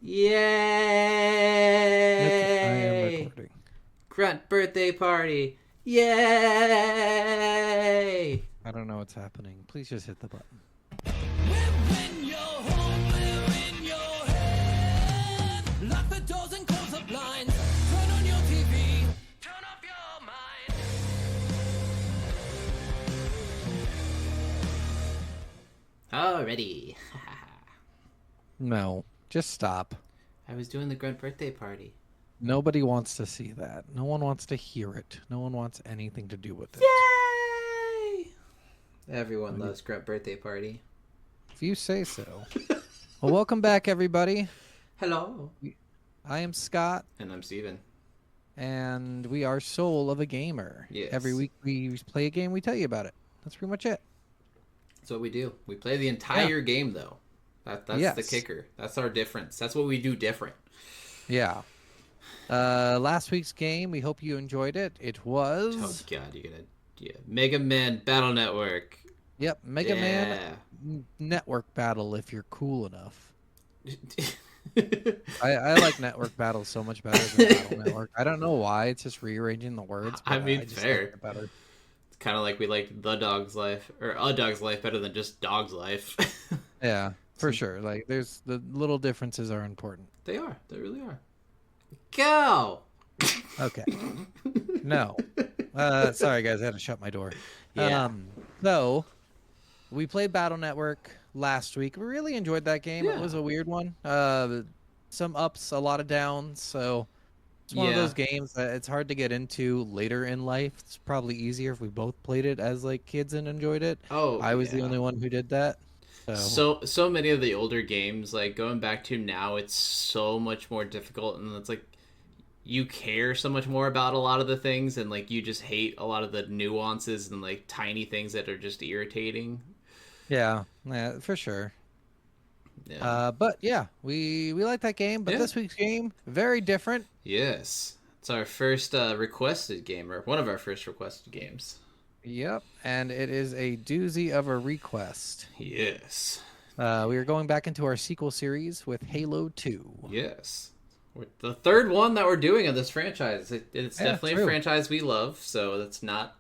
Okay, I am Yay! recording. Grunt birthday party. Yay! I don't know what's happening. Please just hit the button. We're in your home, we're in your head. Lock the doors and close the blinds. Turn on your TV, turn off your mind. Alrighty. No, just stop. I was doing the grunt birthday party. Nobody wants to see that. No one wants to hear it. No one wants anything to do with it. Yay! Everyone loves grunt birthday party. If you say so. Well, welcome back, everybody. Hello. I am Scott, And I'm Steven. and we are Soul of a Gamer. Yes. Every week we play a game, we tell you about it. That's pretty much it. That's what we do. We play the entire game, though. That's the Yes. kicker. That's our difference. That's what we do different. Yeah. Last week's game, we hope you enjoyed it. It was... Oh, God, Mega Man Battle Network. Yep, Mega Man Network Battle if you're cool enough. I like Network Battle so much better than Battle Network. I don't know why. It's just rearranging the words. But I mean, just fair. like it better. It's kind of like we liked The Dog's Life, or A Dog's Life better than just Dog's Life. Yeah, for sure. Like, there's the little differences are important. They are. They really are. Go! Okay. No. Sorry, guys. I had to shut my door. Yeah. So, we played Battle Network last week. We really enjoyed that game. Yeah. It was a weird one. Some ups, a lot of downs. So, it's one of those games that it's hard to get into later in life. It's probably easier if we both played it as like kids and enjoyed it. Oh, I was the only one who did that. So many of the older games, like going back to now, it's so much more difficult, and it's like you care so much more about a lot of the things, and like you just hate a lot of the nuances and like tiny things that are just irritating. Yeah, for sure. Yeah. But yeah, we like that game. But this week's game, very different. Yes. It's our first requested game, or one of our first requested games. Yep, and it is a doozy of a request. Yes. We are going back into our sequel series with Halo 2. Yes. The third one that we're doing of this franchise. It's definitely true. a franchise we love, so that's not...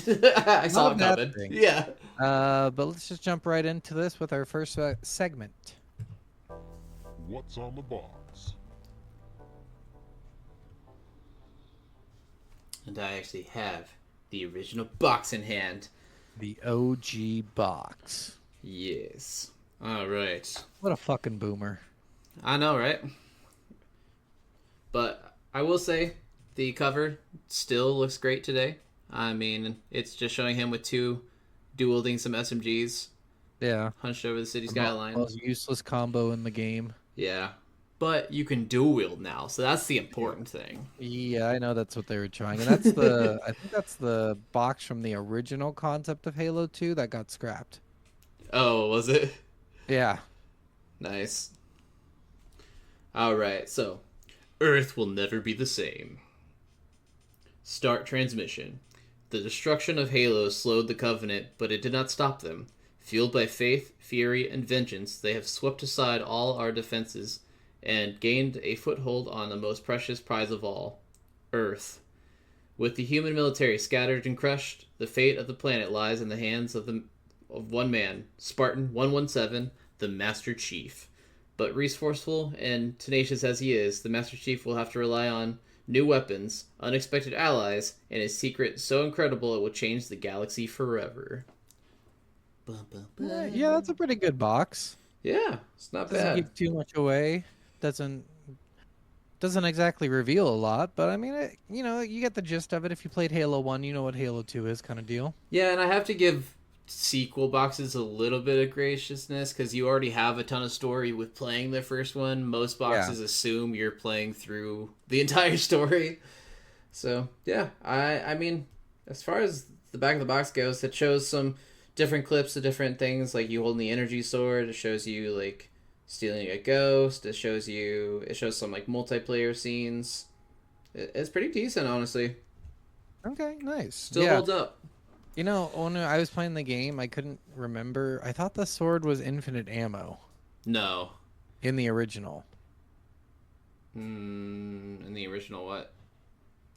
I saw it coming. Yeah. But let's just jump right into this with our first segment. What's on the box? And I actually have the original box in hand. The OG box. Yes. All right. What a fucking boomer. I know, right? But I will say the cover still looks great today. I mean, it's just showing him with two dueling some SMGs. Yeah. Hunched over the city skyline. Most useless combo in the game. Yeah. But you can dual wield now, so that's the important thing. Yeah, I know that's what they were trying. And that's the I think that's the box from the original concept of Halo 2 that got scrapped. Oh, was it? Yeah. Nice. Alright, so Earth will never be the same. Start transmission. The destruction of Halo slowed the Covenant, but it did not stop them. Fueled by faith, fury, and vengeance, they have swept aside all our defenses and gained a foothold on the most precious prize of all, Earth. With the human military scattered and crushed, the fate of the planet lies in the hands of one man, Spartan 117, the Master Chief. But resourceful and tenacious as he is, the Master Chief will have to rely on new weapons, unexpected allies, and a secret so incredible it will change the galaxy forever. Yeah, that's a pretty good box. Yeah, it's not Doesn't bad. give too much away. Doesn't exactly reveal a lot, but I mean, you get the gist of it. If you played Halo 1, you know what Halo 2 is, kind of deal. Yeah, and I have to give sequel boxes a little bit of graciousness because you already have a ton of story with playing the first one. Most boxes assume you're playing through the entire story. So, yeah, I mean, as far as the back of the box goes, it shows some different clips of different things, like you holding the energy sword. It shows you, like, stealing a ghost. It shows some, like, multiplayer scenes. It's pretty decent, honestly. Okay, nice. Still holds up. You know, when I was playing the game, I couldn't remember. I thought the sword was infinite ammo. No. In the original. In the original what?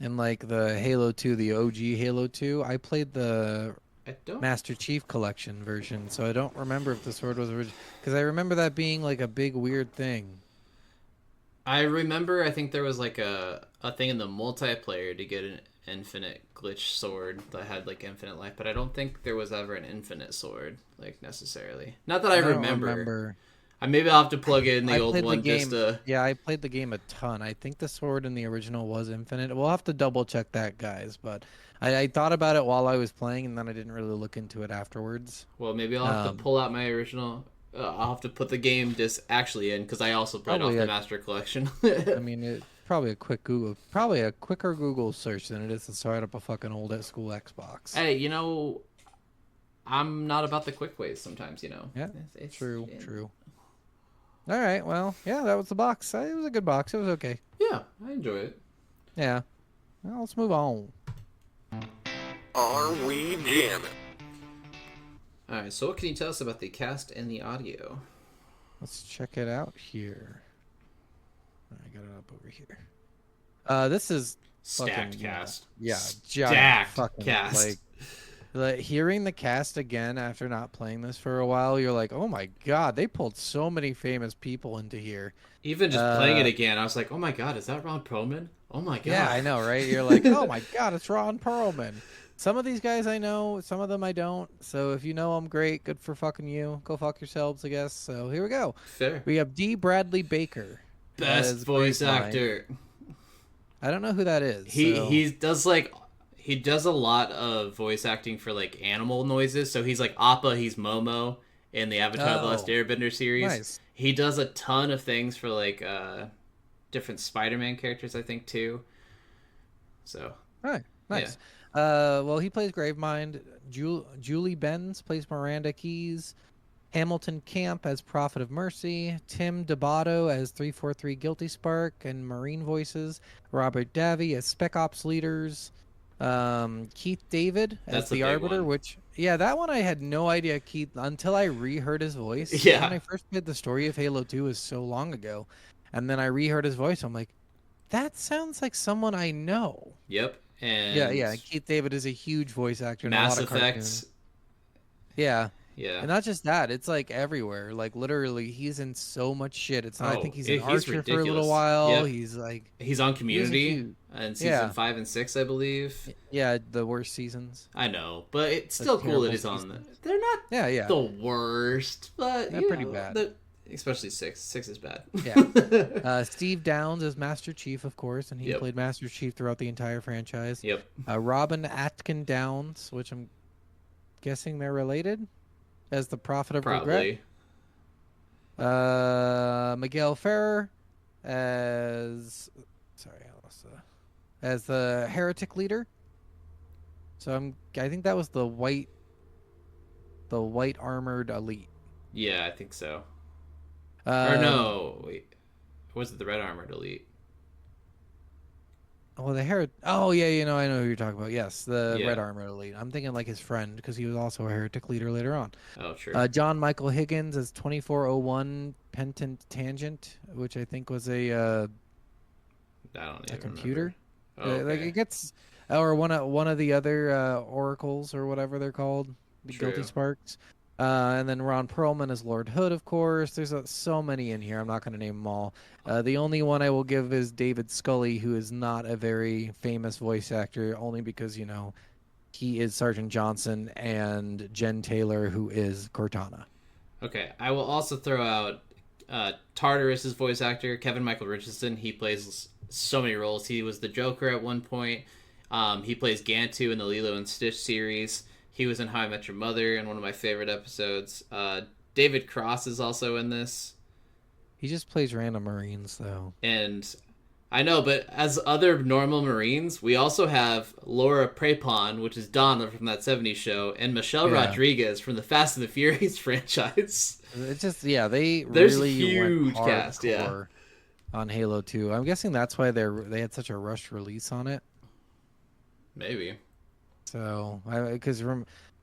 In like the Halo 2, the OG Halo 2, I played the I don't. Master Chief Collection version, so I don't remember if the sword was original. Because I remember that being like a big weird thing. I remember. I think there was like a thing in the multiplayer to get an infinite glitch sword that had like infinite life, but I don't think there was ever an infinite sword like necessarily. Not that I don't remember. Maybe I'll have to plug in the I old played the one game. just to. Yeah, I played the game a ton. I think the sword in the original was infinite. We'll have to double check that, guys. But I thought about it while I was playing, and then I didn't really look into it afterwards. Well, maybe I'll have to pull out my original. I'll have to put the game disc actually in because I also played off the Master Collection. I mean, it's probably a quicker Google search than it is to start up a fucking old school Xbox. Hey, I'm not about the quick ways sometimes. Yeah, it's true. All right, well, yeah, that was the box. It was a good box. It was okay. Yeah, I enjoy it. Yeah. Well, let's move on. Are we in? All right, so what can you tell us about the cast and the audio? Let's check it out here. I got it up over here. This is Stacked fucking, cast. Yeah, Stacked fucking, cast. Like hearing the cast again after not playing this for a while, you're like, oh my god, they pulled so many famous people into here. Even just playing it again, I was like, oh my god, is that Ron Perlman? Oh my god. Yeah, I know, right? You're like, oh my god, it's Ron Perlman. Some of these guys I know, some of them I don't. So if you know them, great. Good for fucking you. Go fuck yourselves, I guess. So here we go. Fair. We have D. Bradley Baker. Best voice actor. I don't know who that is. He does a lot of voice acting for like animal noises. So he's like Appa, he's Momo in the Avatar: The Last Airbender series. Nice. He does a ton of things for like different Spider-Man characters, I think too. So. All right. Nice. Yeah. Well, he plays Gravemind. Julie Benz plays Miranda Keys. Hamilton Camp as Prophet of Mercy. Tim DeBotto as 343 Guilty Spark and Marine Voices. Robert Davi as Spec Ops Leaders. Keith David as the Arbiter, that one I had no idea Keith until I reheard his voice. Yeah. When I first played the story of Halo 2 was so long ago. And then I reheard his voice. I'm like, that sounds like someone I know. Yep. And yeah. Keith David is a huge voice actor in Mass a lot of Effect. Cartoons. Yeah. Yeah. And not just that, it's like everywhere. Like literally, he's in so much shit. It's not. I think he's an Archer ridiculous. for a little while. Yep. He's on Community in season 5 and 6, I believe. Yeah, the worst seasons. I know, but it's still cool that he's on. They're not. Yeah. The worst, but they're pretty bad. Especially 6. 6 is bad. Yeah. Steve Downs is Master Chief, of course, and he played Master Chief throughout the entire franchise. Yep. Robin Atkin Downs, which I'm guessing they're related, as the Prophet of Regret. Miguel Ferrer as as the Heretic Leader. So I think that was the white armored elite. Yeah, I think so. Or no, wait. Was it the red armored elite? Oh, Oh, yeah, I know who you're talking about. Yes, the red armored elite. I'm thinking like his friend because he was also a heretic leader later on. Oh, true. John Michael Higgins as 2401 Pentant Tangent, which I think was a computer. Oh, okay. Like it gets, or one of the other oracles or whatever they're called, the Guilty Sparks. And then Ron Perlman as Lord Hood, of course. There's so many in here. I'm not going to name them all. The only one I will give is David Scully, who is not a very famous voice actor, only because, he is Sergeant Johnson, and Jen Taylor, who is Cortana. Okay. I will also throw out Tartarus's voice actor, Kevin Michael Richardson. He plays so many roles. He was the Joker at one point. He plays Gantu in the Lilo and Stitch series. He was in How I Met Your Mother in one of my favorite episodes. David Cross is also in this. He just plays random Marines, though. And I know, but as other normal Marines, we also have Laura Prepon, which is Donna from that 70s show, and Michelle Rodriguez from the Fast and the Furious franchise. It's just, they There's really huge went cast, on Halo 2. I'm guessing that's why they had such a rushed release on it. Maybe. So, because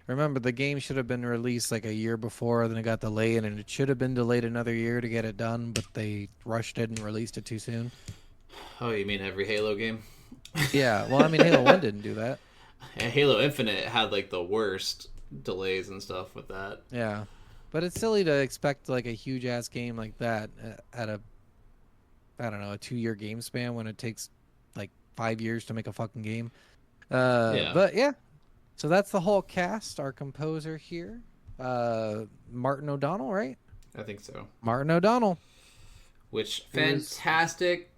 remember, the game should have been released like a year before, then it got delayed, and it should have been delayed another year to get it done, but they rushed it and released it too soon. Oh, you mean every Halo game? Yeah, well, I mean, Halo 1 didn't do that. And Halo Infinite had like the worst delays and stuff with that. Yeah. But it's silly to expect like a huge ass game like that at a, I don't know, a 2 year game span when it takes like 5 years to make a fucking game. Yeah, But yeah, so that's the whole cast. Our composer here, Martin O'Donnell, right? I think so. Martin O'Donnell. Which Who's- fantastic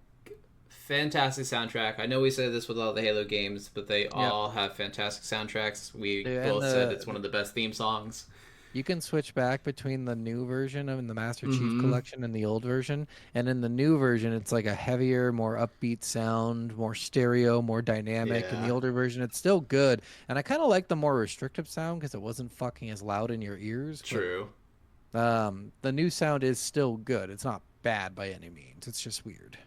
soundtrack. I know we say this with all the Halo games, but they Yep. all have fantastic soundtracks. We Yeah, both said it's one of the best theme songs. You can switch back between the new version of the Master Chief Mhm. Collection and the old version. And in the new version, it's like a heavier, more upbeat sound, more stereo, more dynamic. In the Yeah. older version, it's still good. And I kind of like the more restrictive sound because it wasn't fucking as loud in your ears. True. But, the new sound is still good. It's not bad by any means. It's just weird.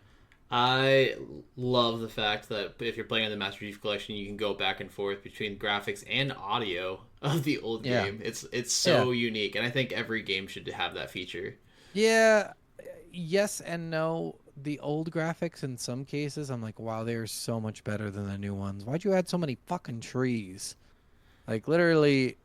I love the fact that if you're playing on the Master Chief Collection, you can go back and forth between graphics and audio of the old Yeah. game. It's so unique, and I think every game should have that feature. Yeah, yes and no. The old graphics in some cases, I'm like, wow, they're so much better than the new ones. Why'd you add so many fucking trees? Like literally,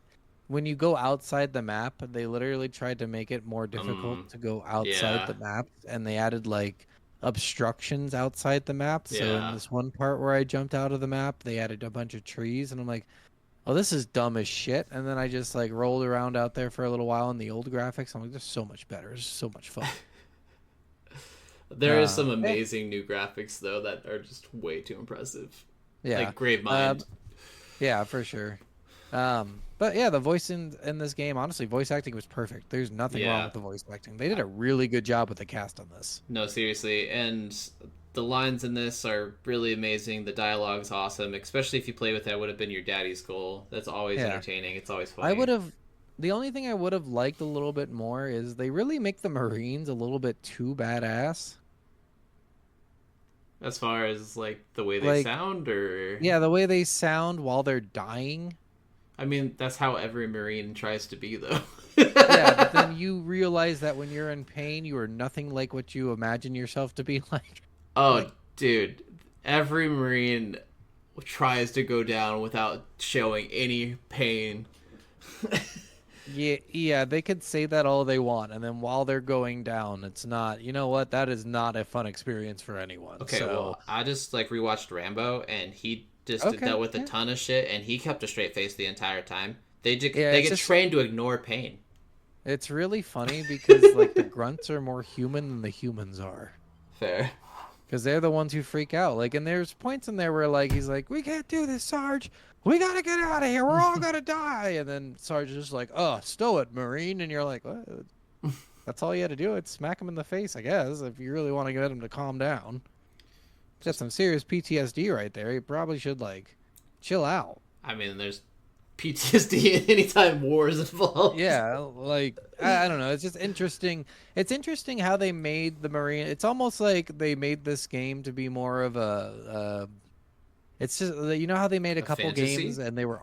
when you go outside the map, they literally tried to make it more difficult to go outside yeah. the map, and they added like obstructions outside the map. So Yeah. in this one part where I jumped out of the map, they added a bunch of trees, and I'm like, oh, this is dumb as shit. And then I just like rolled around out there for a little while in the old graphics. I'm like, this is so much better. This is so much fun. There is some yeah. amazing new graphics though that are just way too impressive. Yeah. Like Grave Mind. Yeah, for sure. But yeah, the voice in this game, honestly, voice acting was perfect. There's nothing wrong Yeah. with the voice acting. They did a really good job with the cast on this. No, seriously, and the lines in this are really amazing. The dialogue's awesome, especially if you play with that would have been your daddy's goal. That's always Yeah. entertaining. It's always funny. I would have. The only thing I would have liked a little bit more is they really make the Marines a little bit too badass. As far as like the way they Like, sound, or Yeah, the way they sound while they're dying. I mean, that's how every Marine tries to be, though. Yeah, but then you realize that when you're in pain, you are nothing like what you imagine yourself to be like. Oh, dude, every Marine tries to go down without showing any pain. Yeah, they could say that all they want, and then while they're going down, it's not. You know what? That is not a fun experience for anyone. Okay, so, well, I just like rewatched Rambo, and he just did Okay, that with a yeah. ton of shit, and he kept a straight face the entire time. They Yeah, they it's get just- trained to ignore pain. it's really funny because like the grunts are more human than the humans are, Fair. because they're the ones who freak out. Like, and there's points in there where like he's like, "We can't do this, Sarge. We gotta get out of here. We're all gonna die." And then Sarge is just like, "Oh, stow it, Marine." And you're like, "What?" That's all you had to do. It's smack him in the face, I guess, if you really want to get him to calm down. He's got some serious PTSD right there. He probably should like chill out. I mean, there's PTSD anytime war is involved. Yeah, like I don't know. It's just interesting. It's interesting how they made the Marine. It's almost like they made this game to be more of a. It's just you know how they made a couple fantasy? games and they were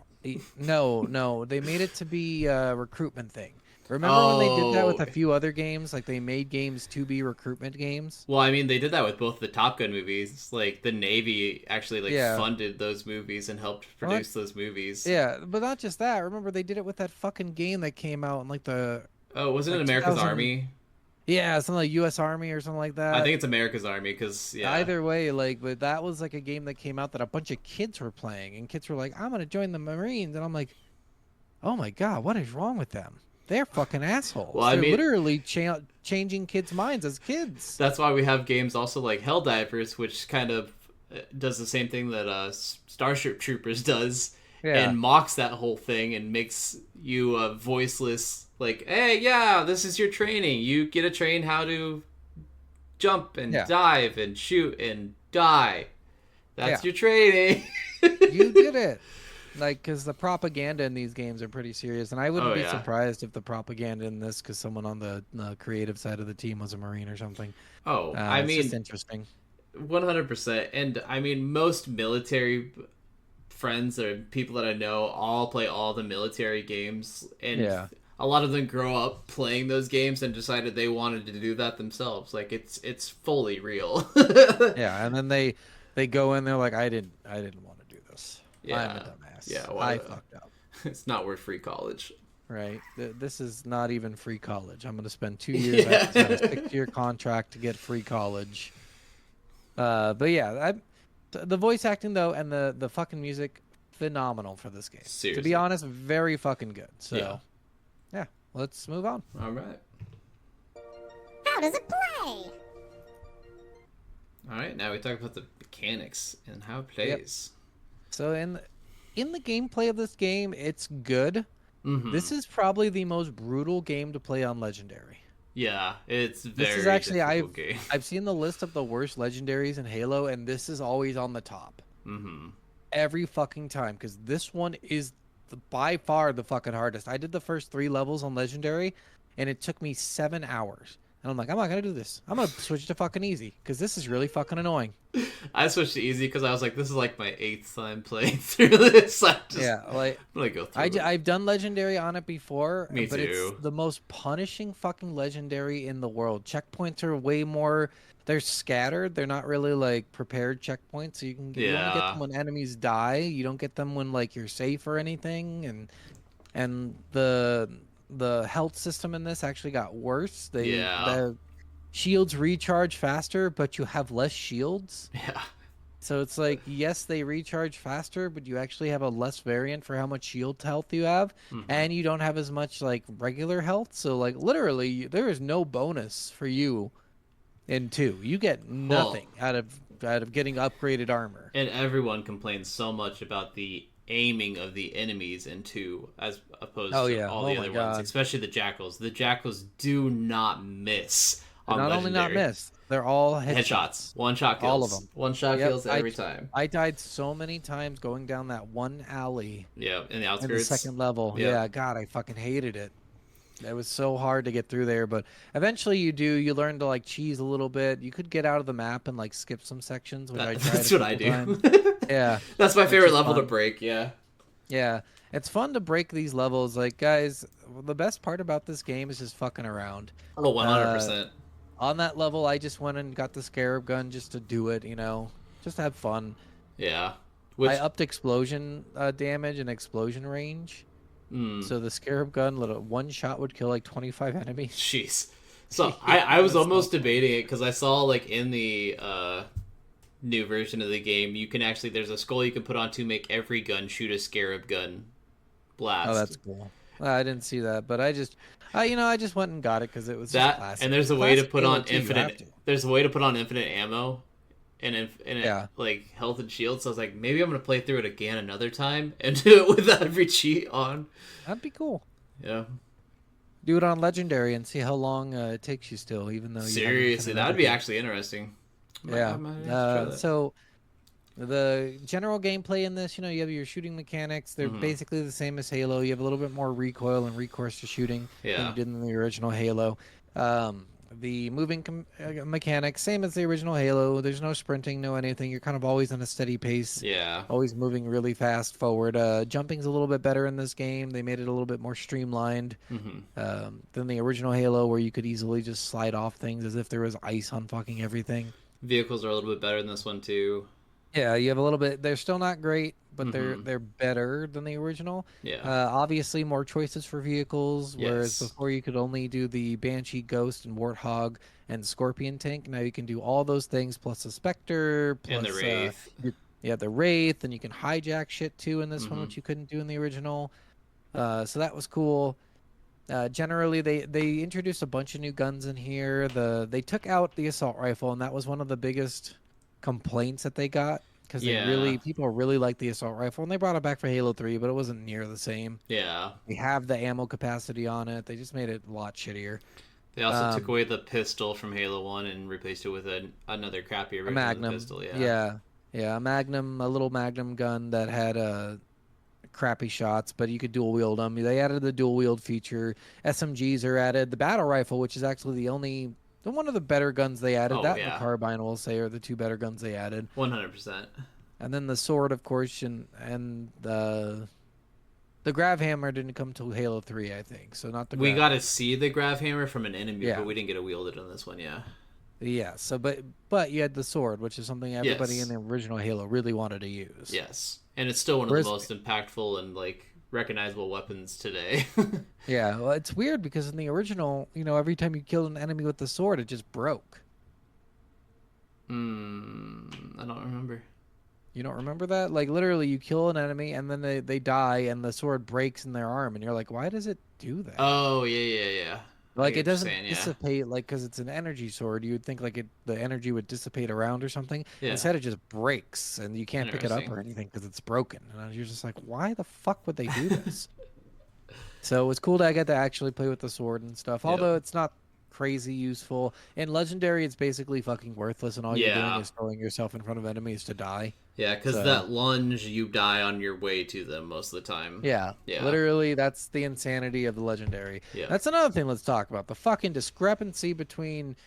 no they made it to be a recruitment thing. Remember when they did that with a Oh. few other games? Like they made games to be recruitment games. Well, I mean, they did that with both the Top Gun movies. Like the Navy actually Yeah. funded those movies and helped produce those movies. Yeah, but not just that. Remember they did it with that fucking game that came out in like the Oh, wasn't Like it America's 2000 Army? something like U.S. Army or something like that. I think it's America's Army because yeah. Either way, like, but that was like a game that came out that a bunch of kids were playing, and kids were like, "I'm gonna join the Marines," and I'm like, "Oh my god, what is wrong with them? They're fucking assholes. Well, I They're mean- literally changing kids' minds as kids." That's why we have games also like Helldivers, which kind of does the same thing that Starship Troopers does, Yeah. and mocks that whole thing and makes you voiceless. Like, hey, yeah, this is your training. You get to train how to jump and Yeah. dive and shoot and die. That's Yeah. your training. You did it. Like, because the propaganda in these games are pretty serious, and I wouldn't Oh, be yeah. surprised if the propaganda in this, because someone on the creative side of the team was a Marine or something. Oh, I It's just mean, interesting. 100%. And I mean, most military friends or people that I know all play all the military games, and Yeah. a lot of them grow up playing those games and decided they wanted to do that themselves. Like it's fully real. Yeah, and then they go in, they're like, I didn't want to do this. I'm a Yeah. dumbass. Yeah, I fucked up. It's not worth free college. Right. This is not even free college. I'm going to spend 2 years. I have to sign a 6-year contract to get free college. But yeah, the voice acting though, and the fucking music, phenomenal for this game. Seriously. To be honest, very fucking good. So, Yeah. yeah, let's move on. All right. How does it play? All right, now we talk about the mechanics and how it plays. So in the gameplay of this game, it's good. Mm-hmm. This is probably the most brutal game to play on Legendary. Yeah, it's very This is actually difficult game. I've seen the list of the worst legendaries in Halo, and this is always on the top. Mm-hmm. Every fucking time, because this one is by far the fucking hardest. I did the first 3 levels on Legendary, and it took me 7 hours. And I'm like, I'm not gonna do this. I'm gonna switch to fucking easy, because this is really fucking annoying. I switched to easy because I was like, this is like my 8th time playing through this. Yeah, like I'm gonna go through it. I've done Legendary on it before, Me but too. it's the most punishing fucking Legendary in the world. Checkpoints are way more. They're scattered. They're not really like prepared checkpoints. So you only get Yeah. them when enemies die. You don't get them when like you're safe or anything. And the health system in this actually got worse. The shields recharge faster, but you have less shields. Yeah. So it's like, yes, they recharge faster, but you actually have a less variant for how much shield health you have, and you don't have as much like regular health. So like literally, there is no bonus for you in 2. You get nothing out of getting upgraded armor. And everyone complains so much about the aiming of the enemies in 2 as opposed to all the Oh other my God. ones, especially the jackals. The jackals do not miss. They're not only not missed, they're all headshots. One shot kills. All of them. One shot Yep, kills every time. I died so many times going down that one alley Yeah, in the in the outskirts. second level. Yeah. Yeah, God, I fucking hated it. It was so hard to get through there, but eventually you learn to like cheese a little bit. You could get out of the map and like skip some sections, which I tried. That's a what I couple do. times. Yeah. That's my Which favorite is level to fun. break, yeah. Yeah. It's fun to break these levels. Like, guys, the best part about this game is just fucking around. Oh, 100%. On that level, I just went and got the Scarab gun just to do it, just to have fun. Yeah. Which, I upped explosion damage and explosion range. So the Scarab gun, one shot would kill like 25 enemies. jeez. So I was almost debating it because I saw like in the new version of the game, you can actually, there's a skull you can put on to make every gun shoot a Scarab gun blast. Oh, that's cool. I didn't see that, but I just went and got it because it was just that. classic. And there's a way to Classic put Halo on 2, you have infinite. to. There's a way to put on infinite ammo. Yeah. Like health and shield. So I was like, maybe I'm gonna play through it again another time and do it with every cheat on. That'd be cool. Yeah. Do it on Legendary and see how long it takes you still, even though you haven't Seriously, finished that would be everything. actually interesting. Yeah. I might have to try that. So the general gameplay in this, you have your shooting mechanics. They're Mm-hmm. basically the same as Halo. You have a little bit more recoil and recourse to shooting than Yeah. you did in the original Halo. The moving mechanics, same as the original Halo. There's no sprinting, no anything. You're kind of always on a steady pace. Yeah. Always moving really fast forward. Jumping's a little bit better in this game. They made it a little bit more streamlined than the original Halo, where you could easily just slide off things as if there was ice on fucking everything. Vehicles are a little bit better in this one too. Yeah, you have a little bit. They're still not great, but they're better than the original. Yeah. Obviously, more choices for vehicles, whereas Yes. before you could only do the Banshee, Ghost, and Warthog and Scorpion tank. Now you can do all those things plus a Spectre, plus And the Wraith. the Wraith, and you can hijack shit too in this one, which you couldn't do in the original. So that was cool. Generally, they introduced a bunch of new guns in here. They took out the assault rifle, and that was one of the biggest complaints that they got because people really like the assault rifle, and they brought it back for Halo 3, but it wasn't near the same. Yeah. They have the ammo capacity on it. They just made it a lot shittier. They also took away the pistol from Halo 1 and replaced it with another crappy A version Magnum, of the pistol. Yeah. a Magnum, a little Magnum gun that had crappy shots, but you could dual wield them. They added the dual wield feature. SMGs are added. The battle rifle, which is actually one of the better guns they added. Oh, that yeah. and the carbine, we'll say, are the 2 better guns they added. 100%. And then the sword, of course, and The grav hammer didn't come till Halo 3, I think. So not the We grav got to hammer. see the grav hammer from an enemy, Yeah. but we didn't get to wield it on this one. Yeah. Yeah. So but you had the sword, which is something everybody in Yes. the original Halo really wanted to use. Yes. And it's still one of the Whereas most impactful and like recognizable weapons today. yeah, well, it's weird because in the original, every time you killed an enemy with the sword, it just broke. I don't remember. You don't remember that? Like literally, you kill an enemy and then they die and the sword breaks in their arm, and you're like, why does it do that? Oh, yeah. I Like get it what you're doesn't saying, yeah. dissipate, like because it's an energy sword. You would think like the energy would dissipate around or something. Yeah. Instead, it just breaks and you can't pick it up Interesting. or anything because it's broken. And you're just like, why the fuck would they do this? So it was cool that I got to actually play with the sword and stuff. Yep. Although it's not crazy useful. In Legendary, it's basically fucking worthless, and all you're doing Yeah. is throwing yourself in front of enemies to die. Yeah, because So that lunge, you die on your way to them most of the time. yeah, Yeah. literally, that's the insanity of the Legendary. Yeah. That's another thing let's talk about. The fucking discrepancy between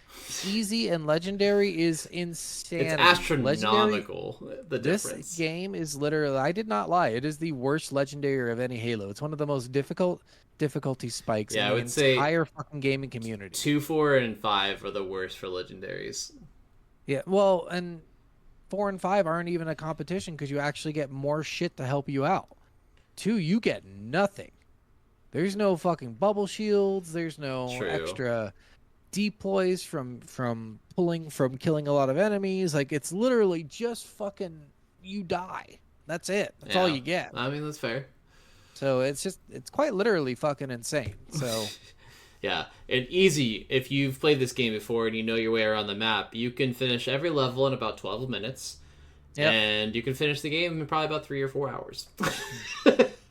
easy and Legendary is insanity. It's Legendary, astronomical, the this difference. game is literally, I did not lie, it is the worst Legendary of any Halo. It's one of the most difficult difficulty spikes Yeah, I in the would say entire fucking gaming community. 2, 4, and 5 are the worst for legendaries. Yeah, well, and 4 and 5 aren't even a competition because you actually get more shit to help you out. 2, you get nothing. There's no fucking bubble shields. There's no True. extra deploys from killing a lot of enemies. Like it's literally just fucking you die. That's it. That's all Yeah. you get. I mean, that's fair. So it's quite literally fucking insane. So Yeah, and easy. If you've played this game before and you know your way around the map, you can finish every level in about 12 minutes. Yep. And you can finish the game in probably about 3 or 4 hours.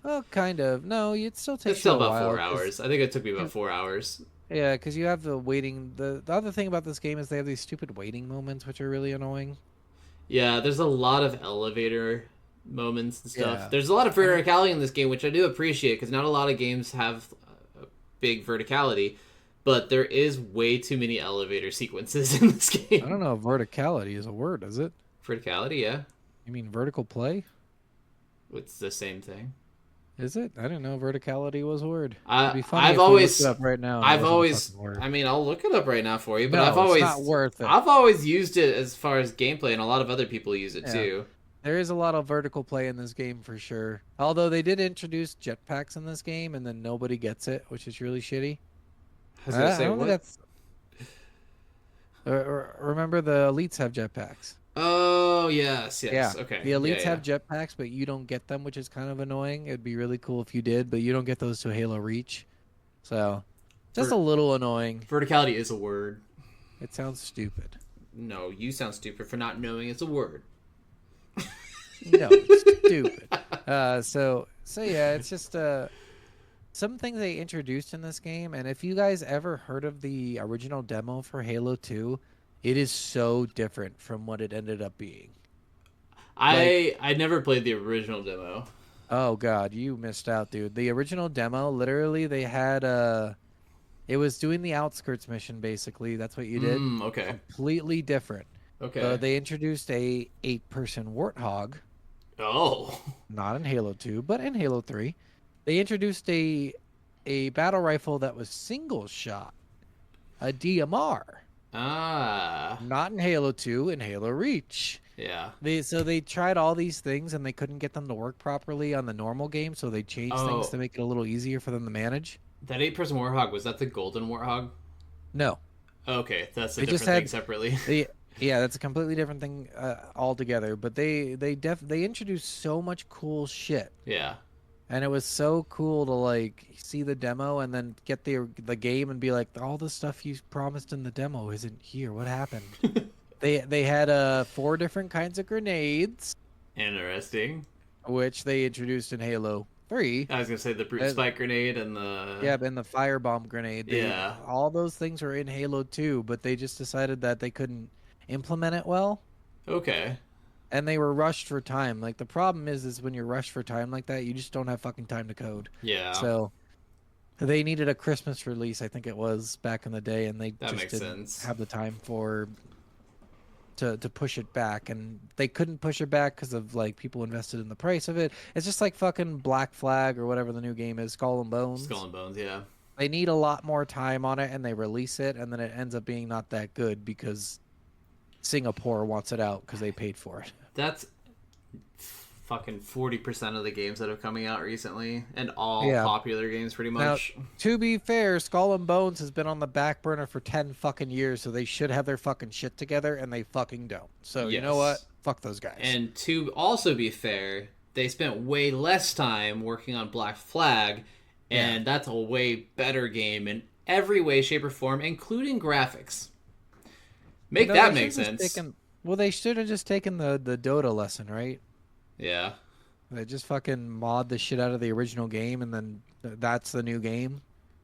well, kind of. No, it still takes It's still you a about while, 4 'cause- hours. I think it took me about 4 hours. Yeah, because you have the waiting. The other thing about this game is they have these stupid waiting moments, which are really annoying. Yeah, there's a lot of elevator moments and stuff. Yeah. There's a lot of verticality in this game, which I do appreciate because not a lot of games have big verticality, but there is way too many elevator sequences in this game. I don't know if verticality is a word, is it? Verticality, yeah. You mean vertical play? It's the same thing. Is it? I didn't know verticality was a word. I- It'd be funny I've if we always- looked it up right now. and it I've wasn't a always, fucking word. I mean, I'll look it up right now for you, but No, I've always, it's not worth it. I've always used it as far as gameplay, and a lot of other people use it Yeah. too. There is a lot of vertical play in this game for sure. Although they did introduce jetpacks in this game, and then nobody gets it, which is really shitty. I was gonna say, I don't what? think that's. Remember the elites have jetpacks. Oh yes, Yeah. okay. The elites yeah, have jetpacks, but you don't get them, which is kind of annoying. It'd be really cool if you did, but you don't get those to Halo Reach. So, just Ver- a little annoying. Verticality is a word. It sounds stupid. No, you sound stupid for not knowing it's a word. No, it's stupid. So yeah, it's just some things they introduced in this game, and if you guys ever heard of the original demo for Halo 2, it is so different from what it ended up being. I never played the original demo. Oh god, you missed out, dude. The original demo, literally, they had it was doing the outskirts mission basically. That's what you did. Okay. Completely different. Okay. They introduced a 8-person warthog, Oh. not in Halo 2, but in Halo 3. They introduced a battle rifle that was single shot, a DMR, Ah. not in Halo 2, in Halo Reach. Yeah. They tried all these things and they couldn't get them to work properly on the normal game, so they changed things Oh. to make it a little easier for them to manage. That 8-person warthog, was that the golden warthog? No, Okay, that's a They different just thing had- separately. yeah, that's a completely different thing altogether. But they introduced so much cool shit. Yeah. And it was so cool to like see the demo and then get the game and be like, all the stuff you promised in the demo isn't here. What happened? they had 4 different kinds of grenades, Interesting. which they introduced in Halo 3. I was gonna say the brute spike grenade and the Yeah, and the firebomb grenade. Yeah. All those things were in Halo 2, but they just decided that they couldn't implement it well. Okay. And they were rushed for time. Like the problem is when you're rushed for time like that, you just don't have fucking time to code. Yeah. So they needed a Christmas release, I think it was back in the day, and they That just makes didn't sense. have the time to push it back, and they couldn't push it back because of like people invested in the price of it. It's just like fucking Black Flag or whatever the new game is, Skull and Bones. Skull and Bones, yeah. They need a lot more time on it, and they release it, and then it ends up being not that good because Singapore wants it out because they paid for it. That's fucking 40% of the games that are coming out recently, and all Yeah. popular games pretty Now, much. to be fair, Skull and Bones has been on the back burner for 10 fucking years, so they should have their fucking shit together, and they fucking don't. So, you know Yes. what? Fuck those guys. And to also be fair, they spent way less time working on Black Flag, and that's a way better game in every way, shape, or form, including graphics. Make No, that they make should've just sense. well, they should have just taken the Dota lesson, right? Yeah. They just fucking mod the shit out of the original game, and then that's the new game.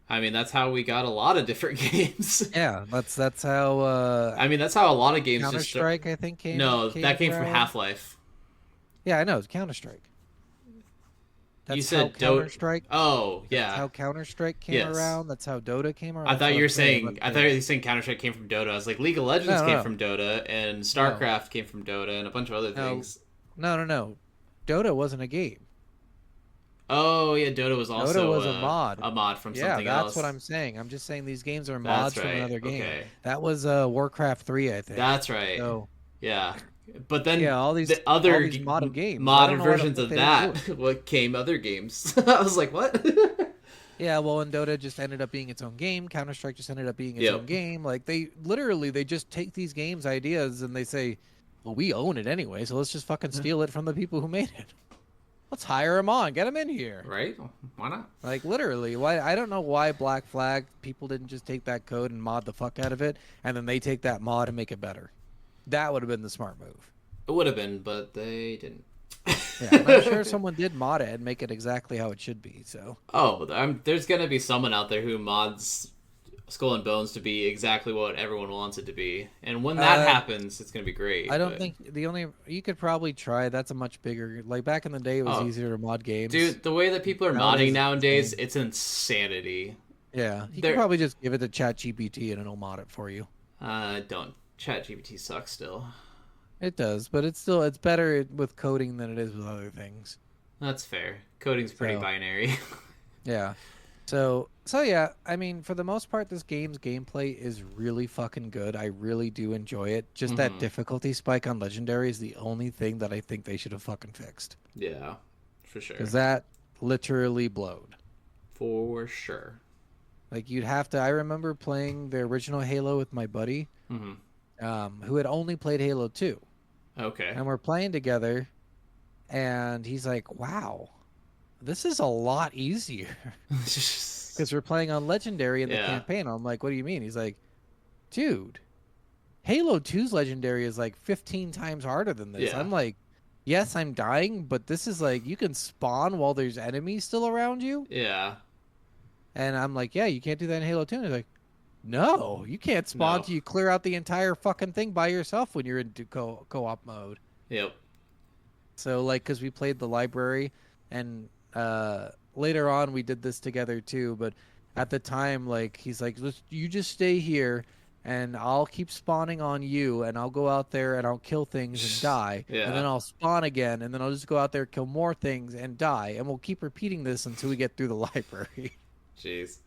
I mean, that's how we got a lot of different games. Yeah, that's how I mean, that's how a lot of games Counter just... Strike, I think, came. No, that came from around. Half-Life. Yeah, I know, it's Counter Strike. You said Counter Strike. Oh, yeah. That's how Counter Strike came Yes. around. That's how Dota came around. I That's thought what you were I'm saying, saying. but, I thought you were saying Counter Strike came from Dota. I was like, League of Legends No, came no. from Dota, and StarCraft came from Dota, and a bunch of other No. things. No. Dota wasn't a game. Oh yeah, Dota was also was a mod. A mod from Yeah, something that's else. what I'm saying. I'm just saying these games are That's mods from right. another game. Okay. That was Warcraft 3, I think. That's right. So Yeah, but then yeah, all these the other all these modded games. I don't modded know why the versions fuck of they didn't do that what came other games. I was like, what? Yeah, well, and Dota just ended up being its own game. Counter Strike just ended up being its Yep. own game. Like they just take these games ideas and they say, "Well, we own it anyway, so let's just fucking steal it from the people who made it. Let's hire them on, get them in here." Right? Why not? Like literally, why? I don't know why Black Flag people didn't just take that code and mod the fuck out of it, and then they take that mod and make it better. That would have been the smart move. It would have been, but they didn't. Yeah, and I'm sure someone did mod it and make it exactly how it should be. So Oh, there's gonna be someone out there who mods Skull and Bones to be exactly what everyone wants it to be, and when that happens, it's gonna be great. I don't but- think you could probably try. That's a much bigger. Like back in the day, it was Oh. easier to mod games. Dude, the way that people are Nowadays, modding nowadays, insane. it's insanity. Yeah, you They're- could probably just give it to ChatGPT and it'll mod it for you. Don't. ChatGPT sucks still. It does, but it's better with coding than it is with other things. That's fair. Coding's pretty So- binary. Yeah. So yeah, I mean, for the most part, this game's gameplay is really fucking good. I really do enjoy it. Just that Mhm. difficulty spike on Legendary is the only thing that I think they should have fucking fixed. Yeah, for sure. Because that literally blowed. For sure. Like you'd have to. I remember playing the original Halo with my buddy, hmm who had only played Halo 2. Okay. And we're playing together, and he's like, "Wow, this is a lot easier." Because we're playing on Legendary in the Yeah. campaign. I'm like, "What do you mean?" He's like, "Dude, Halo 2's Legendary is like 15 times harder than this." Yeah. I'm like, "Yes, I'm dying, but this is like you can spawn while there's enemies still around you." Yeah. And I'm like, "Yeah, you can't do that in Halo 2." And he's like, "No, you can't spawn No. till you clear out the entire fucking thing by yourself when you're in co-op mode." Yep. So like, cause we played the library, and later on we did this together too. But at the time, like, he's like, you just stay here, and I'll keep spawning on you, and I'll go out there and I'll kill things and die, Yeah. and then I'll spawn again, and then I'll just go out there, kill more things and die, and we'll keep repeating this until we get through the library. Jeez.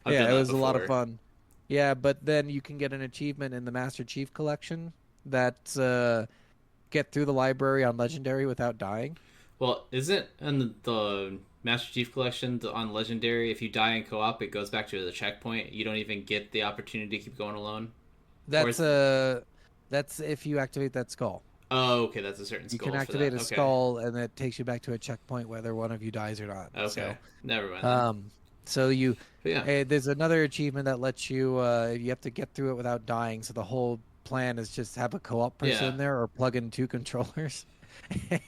I've Yeah, done it that was a lot of before. fun. Yeah, but then you can get an achievement in the Master Chief Collection that's get through the library on Legendary without dying. Well, isn't in the Master Chief Collection on Legendary, if you die in co-op, it goes back to the checkpoint. You don't even get the opportunity to keep going alone. That's if you activate that skull. Oh, okay, that's a certain You skull. can for activate that. a Okay. skull, and it takes you back to a checkpoint whether one of you dies or not. Okay, never mind. So, so you But yeah, there's another achievement that lets you you have to get through it without dying. So the whole plan is just have a co-op person Yeah. in there, or plug in 2 controllers,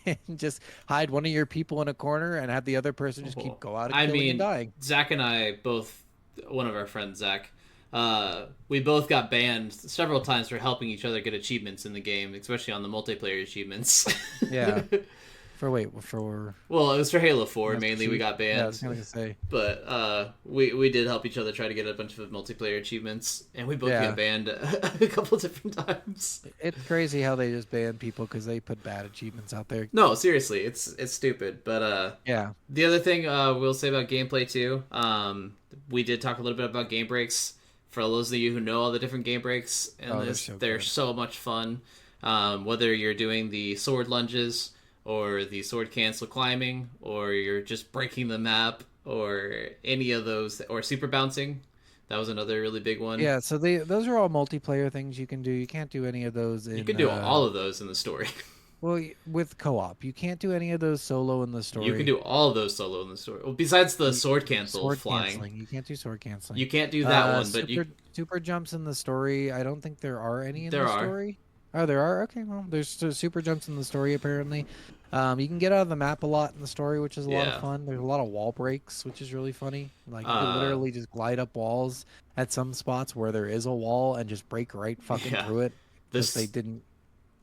and just hide one of your people in a corner, and have the other person just keep go out and I killing mean, and dying. Zach and I both, one of our friends, Zach, we both got banned several times for helping each other get achievements in the game, especially on the multiplayer achievements. Yeah. For Well, it was for Halo 4 Master mainly. We Chief? got banned. Yeah, I was gonna say. But we did help each other try to get a bunch of multiplayer achievements, and we both Yeah. got banned a couple different times. It's crazy how they just ban people because they put bad achievements out there. No, seriously, it's stupid. But Yeah. the other thing we'll say about gameplay too, we did talk a little bit about game breaks. For those of you who know all the different game breaks in Oh, this, they're so they're good. so much fun. Whether you're doing the sword lunges or the sword cancel climbing, or you're just breaking the map, or any of those, or super bouncing. That was another really big one. Yeah, so those are all multiplayer things you can do. You can't do any of those in You can do all of those in the story. well, with co-op. You can't do any of those solo in the story. You can do all of those solo in the story. Well, besides the sword cancel sword flying. canceling. You can't do sword canceling. You can't do that one, but super jumps in the story. I don't think there are any in There the are. story. Oh, there are. Okay, well, there's super jumps in the story apparently. You can get out of the map a lot in the story, which is a lot Yeah. of fun. There's a lot of wall breaks, which is really funny. Like you can literally just glide up walls at some spots where there is a wall and just break right fucking Yeah. through it. This- Because they didn't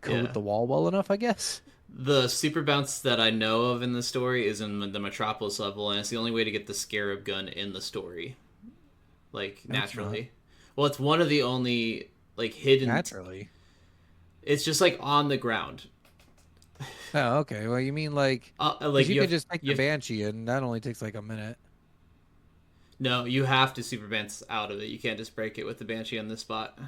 code yeah. the wall well enough, I guess. The super bounce that I know of in the story is in the Metropolis level, and it's the only way to get the Scarab gun in the story. Like, No, it's naturally. Well, it's one of the only, like, hidden... Naturally. It's just, like, on the ground. Oh, okay. Well, you mean like 'cause you you could have- just take you the have- Banshee and that only takes like a minute. No, you have to super bounce out of it. You can't just break it with the Banshee on this spot.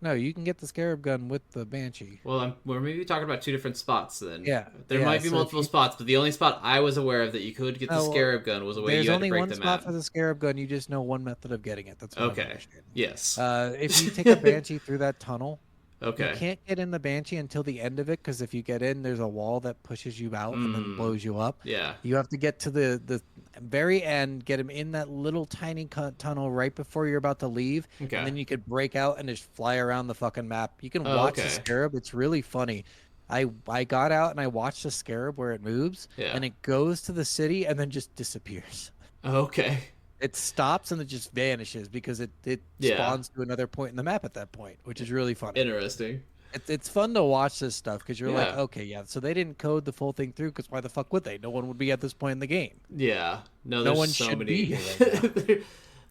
No, you can get the Scarab gun with the Banshee. Well, we're maybe talking about two different spots then. Yeah, There yeah, might be so if multiple you- spots, but the only spot I was aware of that you could get the Oh, well, Scarab gun was a way There's you had only to break one the spot map. for the Scarab gun. You just know one method of getting it. That's what I'm Okay. understanding. Yes. If you take a Banshee through that tunnel, Okay. you can't get in the Banshee until the end of it because if you get in, there's a wall that pushes you out and then blows you up. Yeah. You have to get to the very end, get him in that little tiny tunnel right before you're about to leave, Okay. and then you could break out and just fly around the fucking map. You can watch the okay. Scarab. It's really funny. I got out and I watched the Scarab where it moves, Yeah. and it goes to the city and then just disappears. Okay. It stops and it just vanishes because it Yeah. spawns to another point in the map at that point, which is really funny. Interesting. It's fun to watch this stuff because you're like, Yeah. okay, yeah, so they didn't code the full thing through because why the fuck would they? No one would be at this point in the game. Yeah. No, No there's one so should many. be here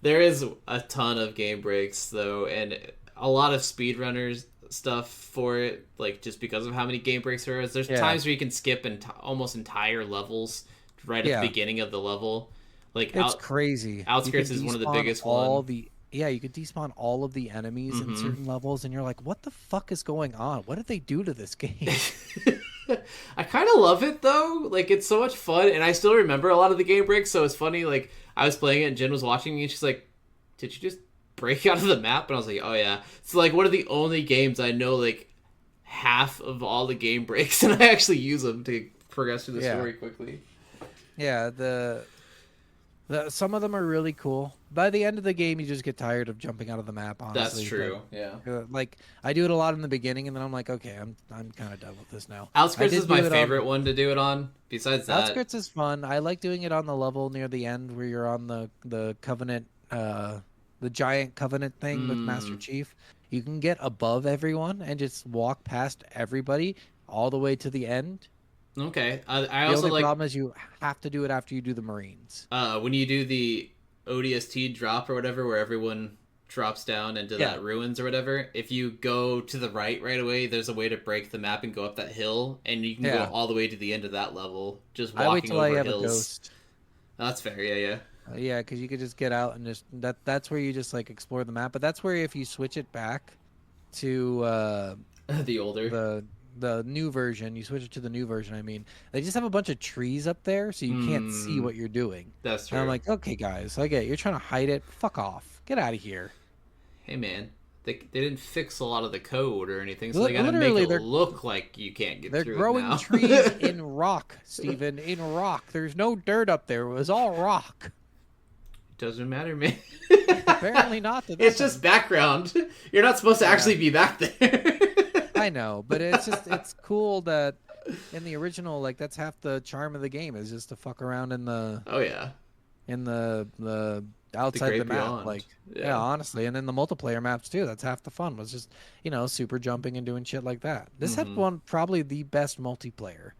There is a ton of game breaks though, and a lot of speedrunners stuff for it, like just because of how many game breaks there is. There's Yeah. times where you can skip almost entire levels right at Yeah. the beginning of the level. Like It's crazy. Outskirts You is can one of the despawn biggest all one. you could despawn all of the enemies in certain levels, and you're like, what the fuck is going on? What did they do to this game? I kind of love it though. Like it's so much fun, and I still remember a lot of the game breaks. So it's funny. Like I was playing it, and Jen was watching me, and she's like, "Did you just break out of the map?" And I was like, "Oh yeah." It's like one of the only games I know like half of all the game breaks, and I actually use them to progress through the Yeah. story quickly. Yeah, some of them are really cool. By the end of the game, you just get tired of jumping out of the map. Honestly, That's true. Yeah. Like I do it a lot in the beginning, and then I'm like, okay, I'm kind of done with this now. Outskirts I did is my do it on- favorite one to do it on. Besides that, Outskirts is fun. I like doing it on the level near the end where you're on the Covenant, the giant Covenant thing with Master Chief. You can get above everyone and just walk past everybody all the way to the end. okay. I The also only like problem is you have to do it after you do the Marines. when you do the ODST drop or whatever, where everyone drops down into Yeah. that ruins or whatever. If you go to the right away, there's a way to break the map and go up that hill, and you can Yeah. go all the way to the end of that level, just I wait walking till over I have hills. a ghost. That's fair. Yeah. Yeah, because you could just get out and just that's where you just like explore the map. But that's where if you switch it back to The older. the new version, you switch it to the new version. I mean, they just have a bunch of trees up there, so you can't see what you're doing. That's true. And I'm like, okay, guys, I get it. You're trying to hide it. Fuck off. Get out of here. Hey man, they didn't fix a lot of the code or anything, so Li- they gotta literally, make they're- it look like you can't get They're through growing it now. trees in rock, Steven. In rock. There's no dirt up there. It was all rock. Doesn't matter, man. Apparently not. To It's them. just background. You're not supposed to actually be back there. I know, but it's cool that in the original, like that's half the charm of the game is just to fuck around in the Oh yeah. outside great the map. beyond. Like, Yeah. yeah, honestly. And then the multiplayer maps too. That's half the fun, was just, super jumping and doing shit like that. This had probably the best multiplayer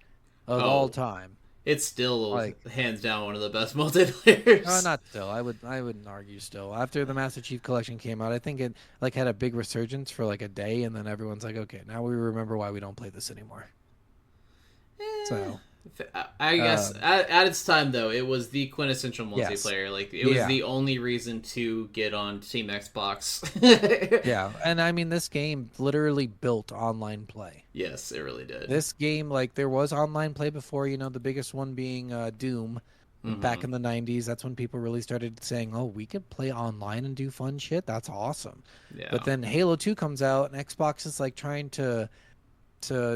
of all Oh, time. it's still Like, hands down one of the best multiplayers. not still. I wouldn't argue still. After the Master Chief Collection came out, I think it like had a big resurgence for like a day, and then everyone's like, okay, now we remember why we don't play this anymore. So I guess at its time though, it was the quintessential Yes. multiplayer. Like it was Yeah. the only reason to get on Team Xbox. yeah, and I mean this game literally built online play. Yes, it really did. This game, like, there was online play before, the biggest one being Doom back in the 90s. That's when people really started saying, oh, we could play online and do fun shit. That's awesome. Yeah. But then Halo 2 comes out, and Xbox is like trying to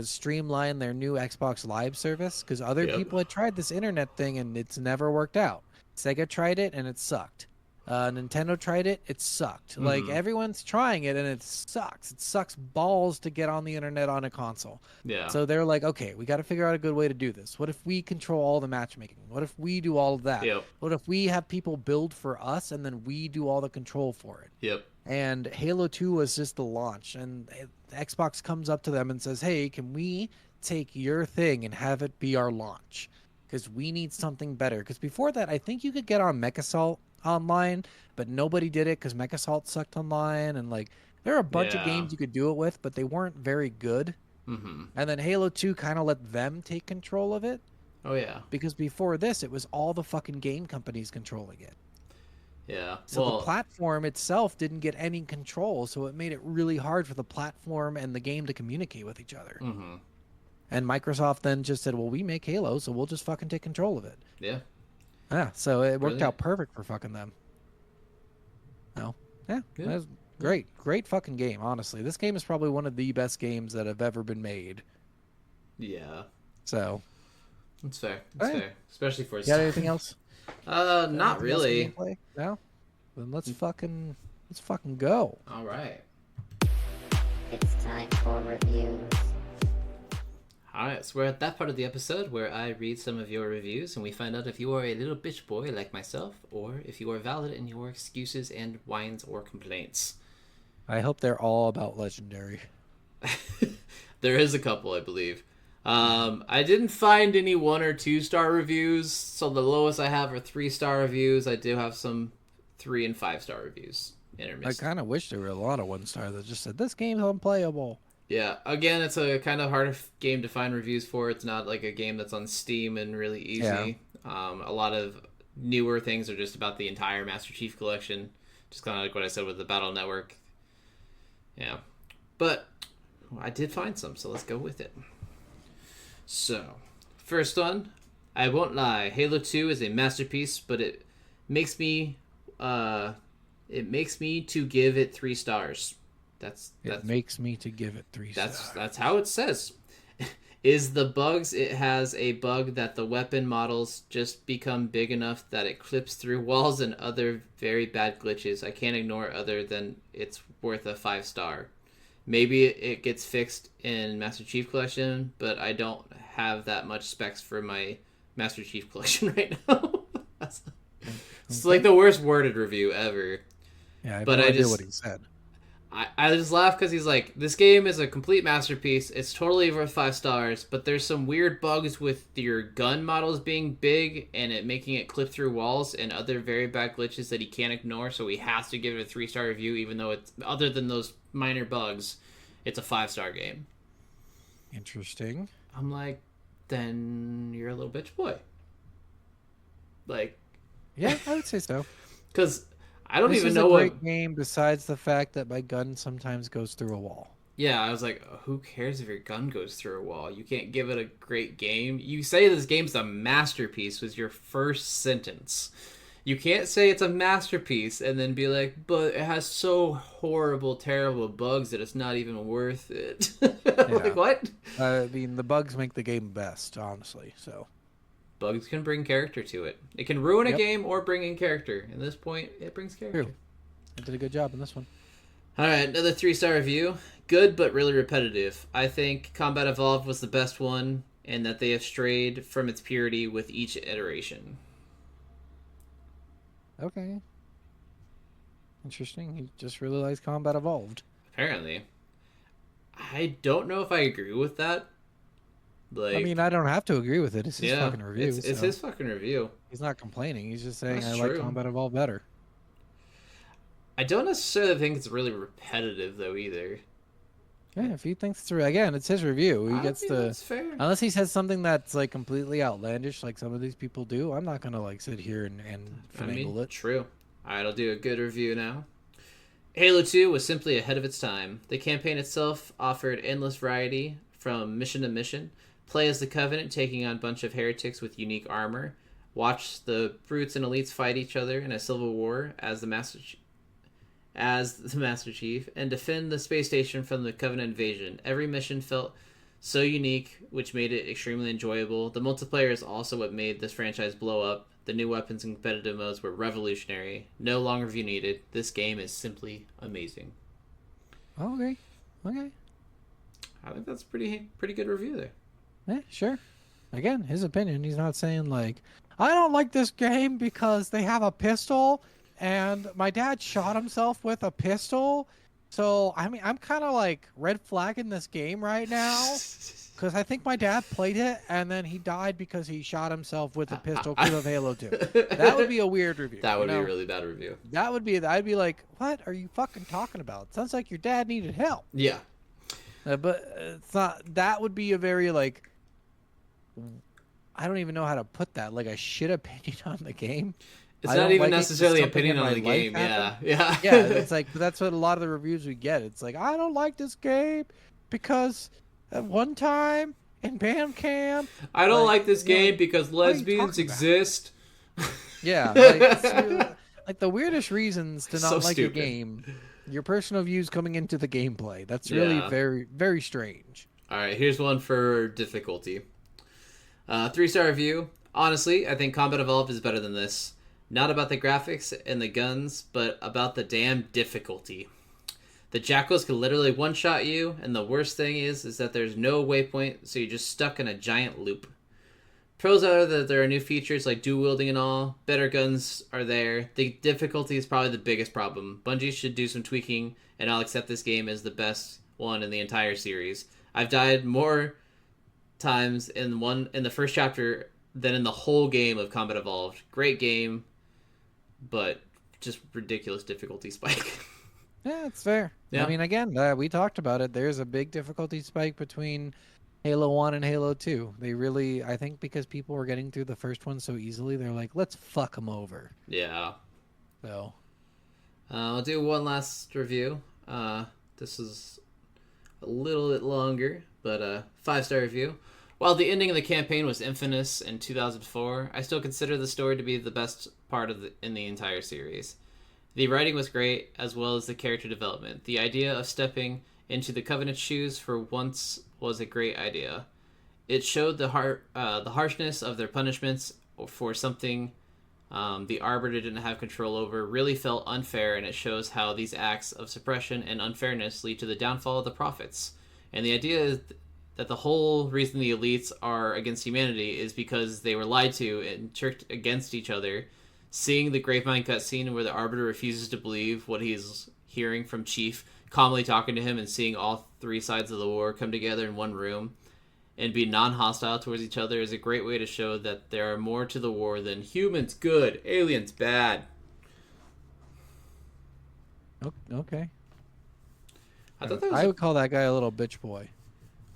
streamline their new Xbox Live service because other people had tried this internet thing and it's never worked out. Sega tried it and it sucked. Nintendo tried it, it sucked. Like, everyone's trying it and it sucks. It sucks balls to get on the internet on a console. Yeah. So they're like, okay, we got to figure out a good way to do this. What if we control all the matchmaking? What if we do all of that? Yep. What if we have people build for us and then we do all the control for it? Yep. And Halo 2 was just the launch, and Xbox comes up to them and says, hey, can we take your thing and have it be our launch? Because we need something better. Because before that, I think you could get on MechAssault online, but nobody did it because MechAssault sucked online, and like there are a bunch of games you could do it with, but they weren't very good. And then Halo 2 kind of let them take control of it. Oh yeah. Because before this, it was all the fucking game companies controlling it. Yeah. So the platform itself didn't get any control, so it made it really hard for the platform and the game to communicate with each other. And Microsoft then just said, well, we make Halo, so we'll just fucking take control of it. Yeah. Yeah, so it worked Brilliant. out perfect for fucking them. No. Yeah, that was great. Great fucking game, honestly. This game is probably one of the best games that have ever been made. Yeah. So. That's fair. That's fair. Especially for its You got time. anything else? Not Anything else really. in gameplay? No? Then let's fucking go. All right. It's time for reviews. Alright, so we're at that part of the episode where I read some of your reviews and we find out if you are a little bitch boy like myself or if you are valid in your excuses and whines or complaints. I hope they're all about Legendary. There is a couple, I believe. I didn't find any 1 or 2 star reviews, so the lowest I have are 3 star reviews. I do have some 3 and 5 star reviews intermixed. I kind of wish there were a lot of 1 star that just said, this game's unplayable. Yeah, again, it's a kind of hard game to find reviews for. It's not like a game that's on Steam and really easy. Yeah. A lot of newer things are just about the entire Master Chief Collection. Just kind of like what I said with the Battle Network. Yeah. But I did find some, so let's go with it. So, first one, I won't lie, Halo 2 is a masterpiece, but it makes me to give it 3 stars. It makes me to give it 3 stars. That's how it says. Is the bugs, it has a bug that the weapon models just become big enough that it clips through walls and other very bad glitches. I can't ignore other than it's worth a 5 star. Maybe it gets fixed in Master Chief Collection, but I don't have that much specs for my Master Chief Collection right now. It's like the worst worded review ever. Yeah, but I idea what he said. I just laugh because he's like, this game is a complete masterpiece. It's totally worth 5 stars, but there's some weird bugs with your gun models being big and it making it clip through walls and other very bad glitches that he can't ignore, so he has to give it a 3-star review, even though it's, other than those minor bugs, it's a 5-star game. Interesting. I'm like, then you're a little bitch boy. Like, yeah, I would say so. Because I don't this even is know a what great game besides the fact that my gun sometimes goes through a wall. Yeah, I was like, who cares if your gun goes through a wall? You can't give it a great game. You say this game's a masterpiece was your first sentence. You can't say it's a masterpiece and then be like, but it has so horrible, terrible bugs that it's not even worth it. Like, what? I mean, the bugs make the game best, honestly, so. Bugs can bring character to it. It can ruin a game or bring in character. At this point, it brings character. True. I did a good job in this one. Alright, another 3-star review. Good, but really repetitive. I think Combat Evolved was the best one, and that they have strayed from its purity with each iteration. Okay. Interesting. He just really likes Combat Evolved. Apparently. I don't know if I agree with that. I mean, I don't have to agree with it. It's his yeah, fucking review. it's so his fucking review. He's not complaining. He's just saying That's I like true. Combat Evolved better. I don't necessarily think it's really repetitive though either. Yeah, if he thinks through again, it's his review. He I gets think to that's fair. unless he says something that's like completely outlandish, like some of these people do. I'm not gonna like sit here and finagle it. True. Alright, I'll do a good review now. Halo 2 was simply ahead of its time. The campaign itself offered endless variety from mission to mission. Play as the Covenant, taking on a bunch of heretics with unique armor. Watch the brutes and elites fight each other in a civil war as the Master Chief, and defend the space station from the Covenant invasion. Every mission felt so unique, which made it extremely enjoyable. The multiplayer is also what made this franchise blow up. The new weapons and competitive modes were revolutionary. No longer view needed. This game is simply amazing. Okay. Okay. I think that's pretty good review there. Yeah, sure. Again, his opinion. He's not saying like, I don't like this game because they have a pistol and my dad shot himself with a pistol. So, I mean, I'm kind of like red flagging this game right now because I think my dad played it and then he died because he shot himself with a pistol because of Halo 2. That would be a weird review. That would be a really bad review. That would be, I'd be like, what are you fucking talking about? Sounds like your dad needed help. Yeah. But it's not, that would be a very like, I don't even know how to put that, like a shit opinion on the game. It's I not don't even like it 'cause necessarily something opinion in on my the life game. Yeah. happened. Yeah. Yeah, it's like that's what a lot of the reviews we get. It's like, I don't like this game because at one time in Bandcamp, I don't like this you know, game because what are you lesbians talking about? exist. Yeah, like, it's really- like the weirdest reasons to not So like stupid. a game. Your personal views coming into the gameplay. That's really Yeah. very, very strange. All right, here's one for difficulty. 3-star review. Honestly, I think Combat Evolved is better than this. Not about the graphics and the guns, but about the damn difficulty. The jackals can literally one-shot you, and the worst thing is that there's no waypoint, so you're just stuck in a giant loop. Pros are that there are new features like dual wielding and all. Better guns are there. The difficulty is probably the biggest problem. Bungie should do some tweaking, and I'll accept this game as the best one in the entire series. I've died more times in the first chapter than in the whole game of Combat Evolved. Great game, but just ridiculous difficulty spike. Yeah, it's fair. Yeah. I mean, again, we talked about it. There's a big difficulty spike between Halo 1 and Halo 2. They really, I think because people were getting through the first one so easily, they're like, let's fuck them over. Yeah. So, I'll do one last review. This is a little bit longer, but 5-star review. While the ending of the campaign was infamous in 2004, I still consider the story to be the best part in the entire series. The writing was great, as well as the character development. The idea of stepping into the Covenant's shoes for once was a great idea. It showed the harshness of their punishments for something the Arbiter didn't have control over. Really felt unfair, and it shows how these acts of suppression and unfairness lead to the downfall of the Prophets. And the idea is that the whole reason the elites are against humanity is because they were lied to and tricked against each other. Seeing the Gravemind cutscene where the Arbiter refuses to believe what he's hearing from Chief, calmly talking to him, and seeing all three sides of the war come together in one room and be non-hostile towards each other is a great way to show that there are more to the war than humans good, aliens bad. okay. I thought that was I would call that guy a little bitch boy.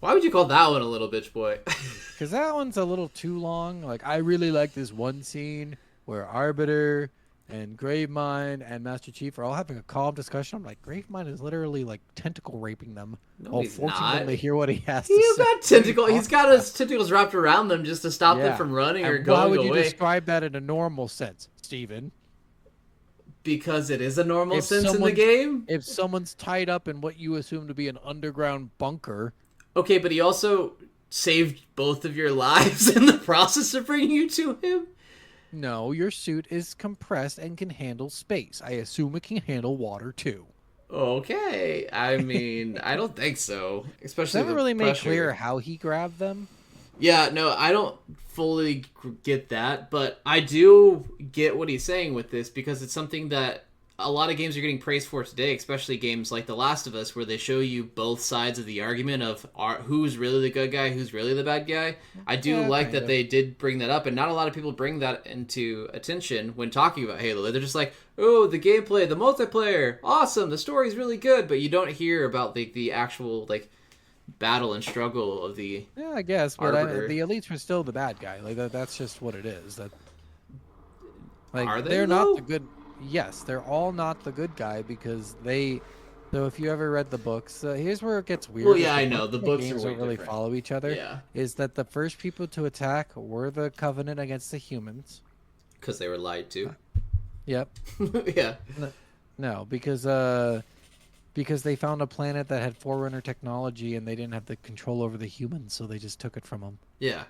Why would you call that one a little bitch boy? Because that one's a little too long. Like, I really like this one scene where Arbiter and Gravemind and Master Chief are all having a calm discussion. I'm like, Gravemind is literally like tentacle raping them, No, while he's forcing not. them to hear what he has to He's say. got tentacle. He's got his tentacles wrapped around them just to stop them Yeah. from running or And why going would you away. describe that in a normal sense, Steven? Because it is a normal If sense in the someone's- game. If someone's tied up in what you assume to be an underground bunker, Okay, but he also saved both of your lives in the process of bringing you to him. no, your suit is compressed and can handle space. I assume it can handle water too. Okay, I mean, I don't think so. Especially Doesn't the really make pressure. clear how he grabbed them. Yeah, no, I don't fully get that, but I do get what he's saying with this because it's something that a lot of games are getting praised for today, especially games like The Last of Us, where they show you both sides of the argument of who's really the good guy, who's really the bad guy. I do Yeah, like kind that of. they did bring that up, and not a lot of people bring that into attention when talking about Halo. They're just like, oh, the gameplay, the multiplayer, awesome, the story's really good, but you don't hear about the actual, like, battle and struggle of the Yeah, I guess, but Arbiter. the elites were still the bad guy. Like that's just what it is. That like Are they, they're not though? the good. Yes, they're all not the good guy because they. So if you ever read the books, here's where it gets weird. Well, is yeah, the I know. books The and books are games way don't really different. follow each other. Yeah. Is that the first people to attack were the Covenant against the humans? Because they were lied to. Yep. Yeah. No, because they found a planet that had Forerunner technology and they didn't have the control over the humans, so they just took it from them. Yeah.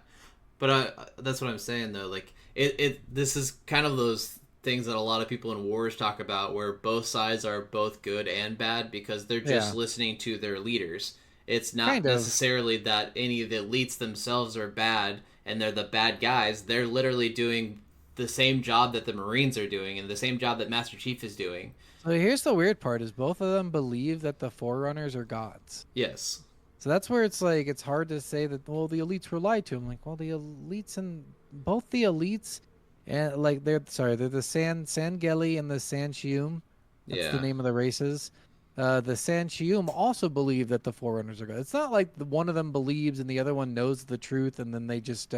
But that's what I'm saying, though. Like, this is kind of those things that a lot of people in wars talk about, where both sides are both good and bad because they're just Yeah. listening to their leaders. It's not Kind of. necessarily that any of the elites themselves are bad and they're the bad guys. They're literally doing the same job that the Marines are doing and the same job that Master Chief is doing. So here's the weird part: is both of them believe that the Forerunners are gods. Yes. So that's where it's like it's hard to say that the elites were lied to. I'm like, well, the elites and both the elites and like they're the Sangeli and the Sanchium. That's Yeah. the name of the races. The Sanchium also believe that the Forerunners are good. It's not like one of them believes and the other one knows the truth, and then they just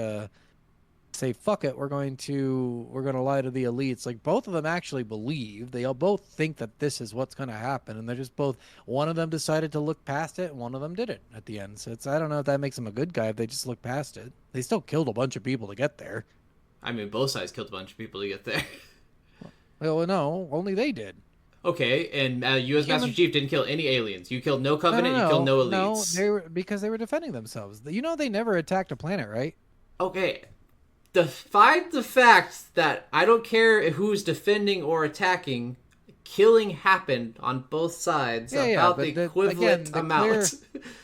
say fuck it, we're going to lie to the elites. Like both of them actually believe, they all both think that this is what's going to happen, and they're just both, one of them decided to look past it and one of them didn't at the end. So it's, I don't know if that makes them a good guy if they just look past it. They still killed a bunch of people to get there. I mean, both sides killed a bunch of people to get there. Well, no, only they did. Okay, and U.S. Master Human- Chief didn't kill any aliens. You killed no Covenant, you killed no elites. No, they were, because they were defending themselves. You know, they never attacked a planet, right? Okay, despite the fact that I don't care who's defending or attacking, killing happened on both sides about but the equivalent again, amount.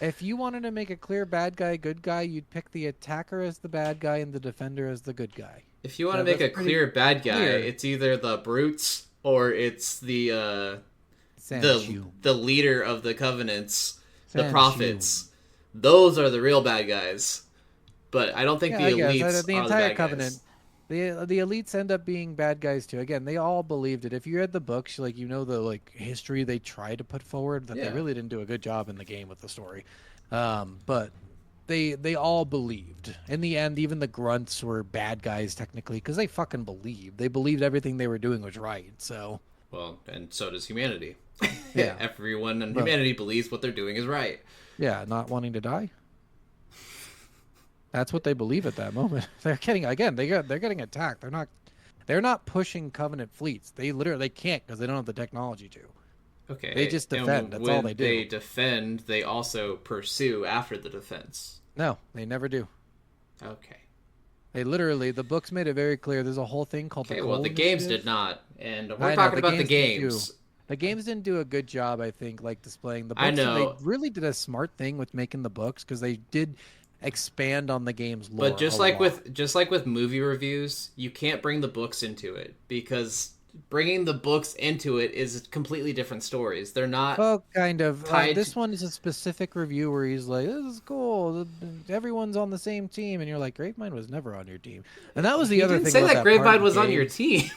If you wanted to make a clear bad guy, good guy, you'd pick the attacker as the bad guy and the defender as the good guy. If you want to Yeah, make a that's pretty clear bad guy, clear. it's either the brutes or it's the Sanchium. leader of the Covenants, the Sanchium. prophets. Those are the real bad guys. But I don't think Yeah, the I guess. elites The are entire the bad Covenant. guys. The elites end up being bad guys too. Again, they all believed it. If you read the books, like you know the like history they tried to put forward, that Yeah. they really didn't do a good job in the game with the story. But they all believed. In the end, even the grunts were bad guys technically because they fucking believed. They believed everything they were doing was right. So Well, and so does humanity. Yeah. Everyone in Well- humanity believes what they're doing is right. yeah, not wanting to die. That's what they believe at that moment. They're getting they're getting attacked. They're not pushing Covenant fleets. They can't because they don't have the technology to. Okay. They just and defend. That's all when they do. They defend, they also pursue after the defense. No, they never do. Okay. They literally, the books made it very clear. There's a whole thing called Okay, the well, Cold the games Initiative. did not. And I we're know, talking about the didn't do. games. The games didn't do a good job, I think, like displaying the books. I and know. They really did a smart thing with making the books because they did expand on the game's lore. But just a like lot. with movie reviews, you can't bring the books into it because bringing the books into it is completely different stories. They're not Well, kind of. tied This to- one is a specific review where he's like, "This is cool. Everyone's on the same team," and you're like, "Gravemind was never on your team." And that was the He other didn't thing. say about that part of Gravemind the was on your game. team.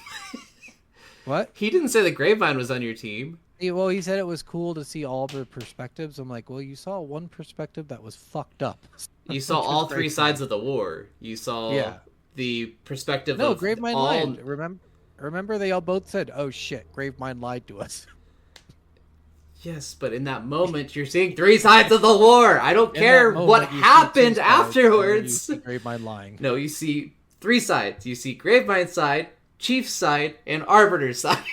What? He didn't say that Gravemind was on your team. Well, he said it was cool to see all the perspectives. I'm like, well, you saw one perspective that was fucked up. You saw Which was all three Gravemind. sides of the war. You saw Yeah. the perspective No, of Gravemind all. lied. Remember, they all both said, "Oh shit, Gravemind lied to us." Yes, but in that moment, you're seeing three sides of the war. I don't In care that moment, what you see two happened sides, and then you afterwards. see Gravemind lying. No, you see three sides. You see Gravemind's side, Chief's side, and Arbiter's side.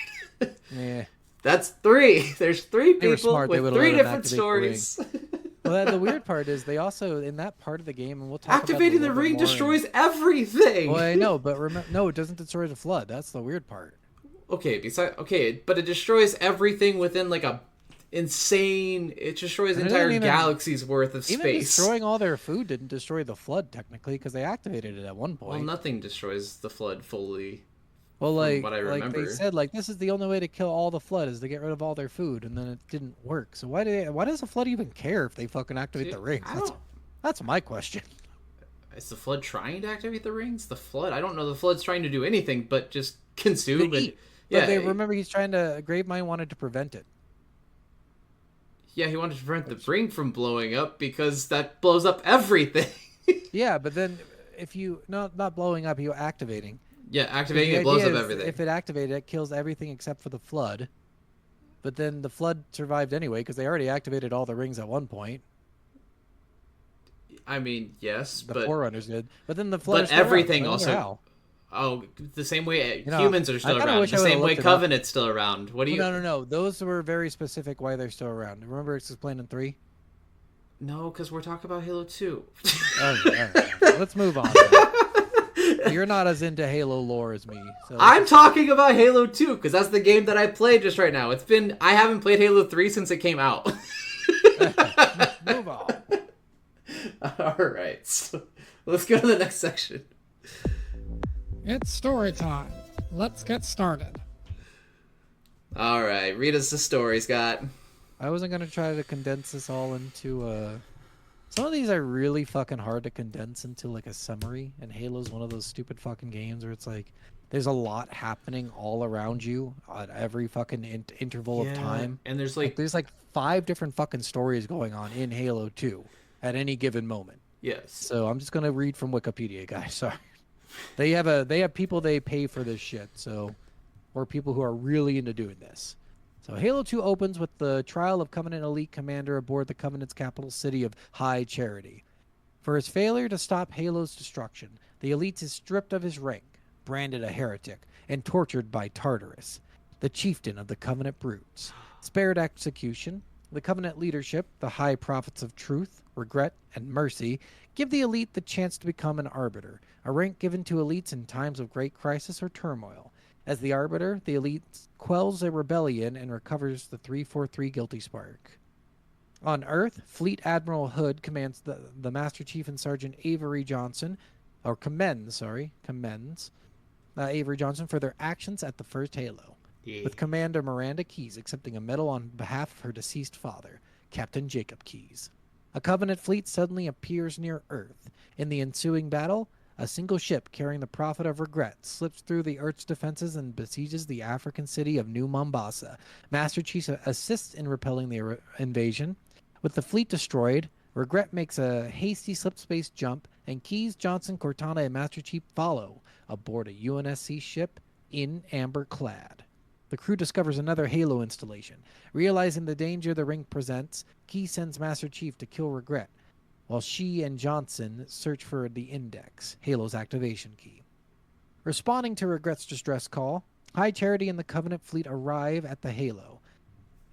Yeah. That's three. There's three They were people smart. They with would've three let him different activate the ring. stories. Well, the weird part is they also in that part of the game, and we'll talk Activating about it the a little ring bit more destroys everything. Well, I know, but no, it doesn't destroy the flood. That's the weird part. Okay, but it destroys everything within like a insane. It destroys And it entire doesn't even- galaxies worth of Even space. destroying all their food didn't destroy the flood technically because they activated it at one Well, point. nothing destroys the flood fully. Well, from what I like they remember. said, like this is the only way to kill all the flood is to get rid of all their food, and then it didn't work. So why does the flood even care if they fucking activate See, the rings? I don't. That's my question. Is the flood trying to activate the rings? The flood? I don't know. The flood's trying to do anything but just consume To and eat, but they yeah, remember he's trying to. Gravemind wanted to prevent it. yeah. He wanted to prevent the Which, ring from blowing up because that blows up everything. yeah, but then if you not blowing up, you activating. Yeah, Because activating the it blows idea up is everything. if it activated, it kills everything except for the flood. But then the flood survived anyway because they already activated all the rings at one point. I mean, yes, The but Forerunners did, but then the flood but is still around. So everything I wonder also. how. Oh, the same way You know, humans are I still kind of around. wish The I would have same way looked it up. Covenant's still around. What do Well, you? no. Those were very specific why they're still around. Remember it's explained in 3? No, because we're talking about Halo 2. Okay, all right. Let's move on. Then. You're not as into Halo lore as me. So I'm talking about Halo 2 because that's the game that I played just right now. I haven't played Halo 3 since it came out. move on. All right, so let's go to the next section. It's story time. Let's get started. All right, read us the story, Scott. I wasn't gonna try to condense this all into some of these are really fucking hard to condense into like a summary, and Halo's one of those stupid fucking games where it's like there's a lot happening all around you at every fucking interval of time. and there's There's like 5 different fucking stories going on in Halo 2 at any given moment. yes, So I'm just gonna read from Wikipedia, guys. Sorry. They have people they pay for this shit, so or people who are really into doing this. So Halo 2 opens with the trial of Covenant Elite Commander aboard the Covenant's capital city of High Charity. For his failure to stop Halo's destruction, the Elite is stripped of his rank, branded a heretic, and tortured by Tartarus, the chieftain of the Covenant brutes. Spared execution, the Covenant leadership, the High Prophets of Truth, Regret, and Mercy, give the Elite the chance to become an Arbiter, a rank given to Elites in times of great crisis or turmoil. As the Arbiter, the Elite quells a rebellion and recovers the 343 Guilty Spark. On Earth, Fleet Admiral Hood commands the Master Chief and Sergeant Avery Johnson, or commends Avery Johnson for their actions at the first Halo, with Commander Miranda Keyes accepting a medal on behalf of her deceased father, Captain Jacob Keyes. A Covenant fleet suddenly appears near Earth. In the ensuing battle, a single ship carrying the Prophet of Regret slips through the Earth's defenses and besieges the African city of New Mombasa. Master Chief assists in repelling the invasion. With the fleet destroyed, Regret makes a hasty slip-space jump, and Keyes, Johnson, Cortana, and Master Chief follow aboard a UNSC ship in amber clad. The crew discovers another Halo installation. Realizing the danger the ring presents, Keyes sends Master Chief to kill Regret, while she and Johnson search for the Index, Halo's activation key. Responding to Regret's distress call, High Charity and the Covenant fleet arrive at the Halo.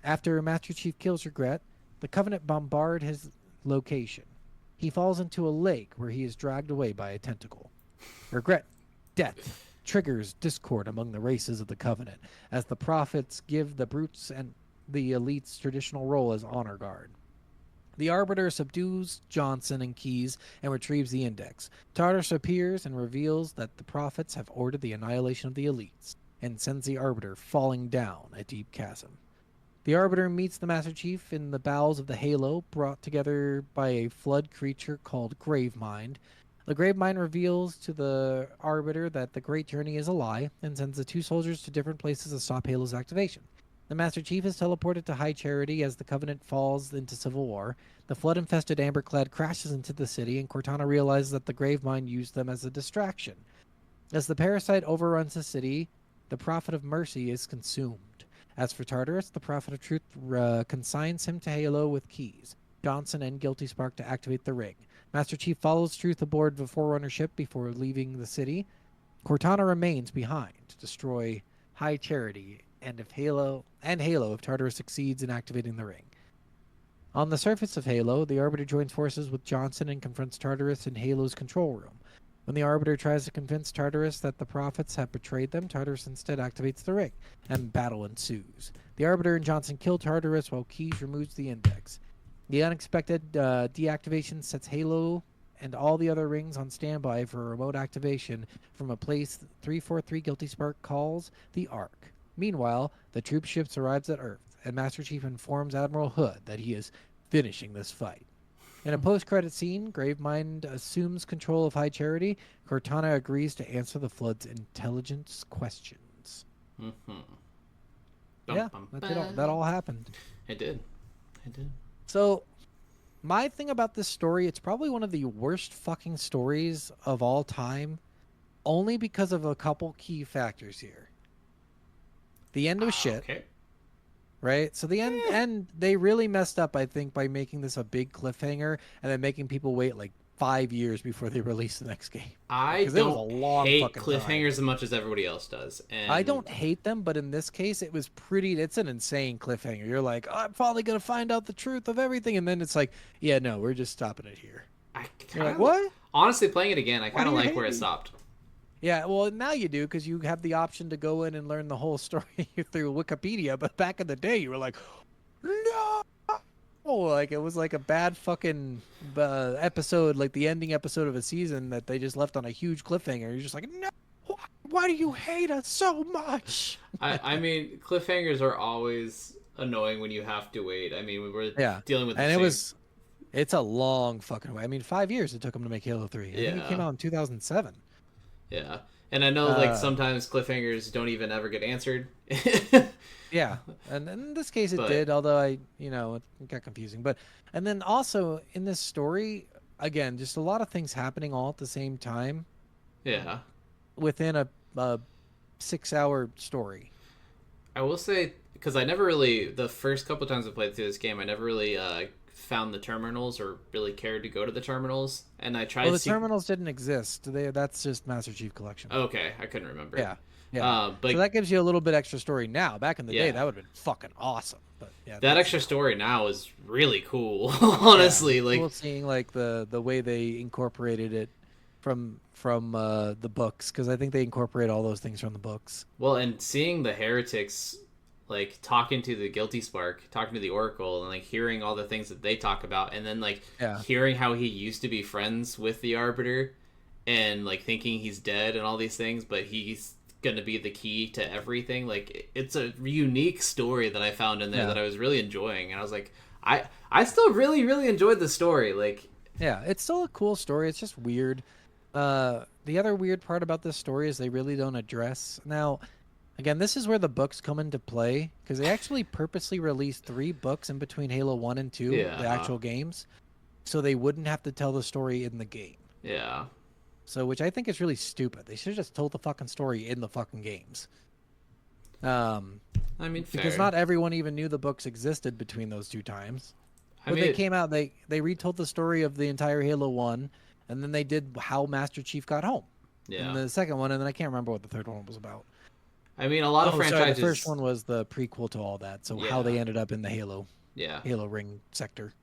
After Master Chief kills Regret, the Covenant bombard his location. He falls into a lake where he is dragged away by a tentacle. Regret, death, triggers discord among the races of the Covenant, as the Prophets give the Brutes and the Elite's traditional role as honor guard. The Arbiter subdues Johnson and Keyes and retrieves the Index. Tartarus appears and reveals that the Prophets have ordered the annihilation of the Elites, and sends the Arbiter falling down a deep chasm. The Arbiter meets the Master Chief in the bowels of the Halo, brought together by a flood creature called Gravemind. The Gravemind reveals to the Arbiter that the Great Journey is a lie, and sends the 2 soldiers to different places to stop Halo's activation. The Master Chief is teleported to High Charity as the Covenant falls into civil war. The flood-infested Amberclad crashes into the city, and Cortana realizes that the Gravemind used them as a distraction. As the parasite overruns the city, the Prophet of Mercy is consumed. As for Tartarus, the Prophet of Truth consigns him to Halo with Keyes, Johnson, and Guilty Spark to activate the ring. Master Chief follows Truth aboard the Forerunner ship before leaving the city. Cortana remains behind to destroy High Charity and Halo if Tartarus succeeds in activating the ring. On the surface of Halo, the Arbiter joins forces with Johnson and confronts Tartarus in Halo's control room. When the Arbiter tries to convince Tartarus that the Prophets have betrayed them, Tartarus instead activates the ring, and battle ensues. The Arbiter and Johnson kill Tartarus while Keyes removes the Index. The unexpected deactivation sets Halo and all the other rings on standby for remote activation from a place 343 Guilty Spark calls the Ark. Meanwhile, the troop ships arrives at Earth, and Master Chief informs Admiral Hood that he is finishing this fight. In a post-credit scene, Gravemind assumes control of High Charity. Cortana agrees to answer the Flood's intelligence questions. Mm-hmm. Yeah, that's it all. That all happened. It did. So, my thing about this story, it's probably one of the worst fucking stories of all time, only because of a couple key factors here. The end was shit. Okay. Right? So the end, they really messed up, I think, by making this a big cliffhanger and then making people wait like 5 years before they release the next game. I Because it was a don't long hate fucking cliffhangers time. as much as everybody else does. And I don't hate them, but in this case, it's an insane cliffhanger. You're like, oh, I'm finally going to find out the truth of everything. And then it's like, yeah, no, we're just stopping it here. You're like, what? Honestly, playing it again, I kind of do you like where hate it me? stopped. Yeah, well, now you do because you have the option to go in and learn the whole story through Wikipedia. But back in the day, you were like, no! Like, it was like a bad fucking episode, like the ending episode of a season that they just left on a huge cliffhanger. You're just like, no! Why do you hate us so much? I mean, cliffhangers are always annoying when you have to wait. I mean, we were dealing with the and same... it's a long fucking way. I mean, 5 years it took them to make Halo 3. I think it came out in 2007. Yeah. And I know, like, sometimes cliffhangers don't even ever get answered. Yeah, and in this case it But- did, although it got confusing. But and then also in this story, again, just a lot of things happening all at the same time Yeah. within a 6-hour story. I will say, because I never really, the first couple times I played through this game, I never really found the terminals or really cared to go to the terminals. And I tried Well, to the terminals didn't exist. That's just Master Chief Collection. Okay, I couldn't remember. Yeah. Yeah. But so that gives you a little bit extra story now. Back in the day, Yeah. that would have been fucking awesome. But yeah, that extra story now is really cool. Honestly, like cool seeing like the way they incorporated it from the books, because I think they incorporate all those things from the books. well, and seeing the heretics like talking to the Guilty Spark, talking to the Oracle, and like hearing all the things that they talk about, and then like hearing how he used to be friends with the Arbiter, and like thinking he's dead and all these things, but he's gonna be the key to everything. Like, it's a unique story that I found in there that I was really enjoying, and I was like, I still really enjoyed the story. Like, yeah, it's still a cool story. It's just weird. The other weird part about this story is they really don't address now. Again, this is where the books come into play, because they actually purposely released 3 books in between Halo 1 and 2, the actual games, so they wouldn't have to tell the story in the game. Yeah. So, which I think is really stupid. They should have just told the fucking story in the fucking games. I mean, fair. Because not everyone even knew the books existed between those 2 times. But they came out, they retold the story of the entire Halo 1, and then they did how Master Chief got home. Yeah. In the second one, and then I can't remember what the third one was about. I mean, a lot of franchises. Sorry, the first one was the prequel to all that, so how they ended up in the Halo ring sector.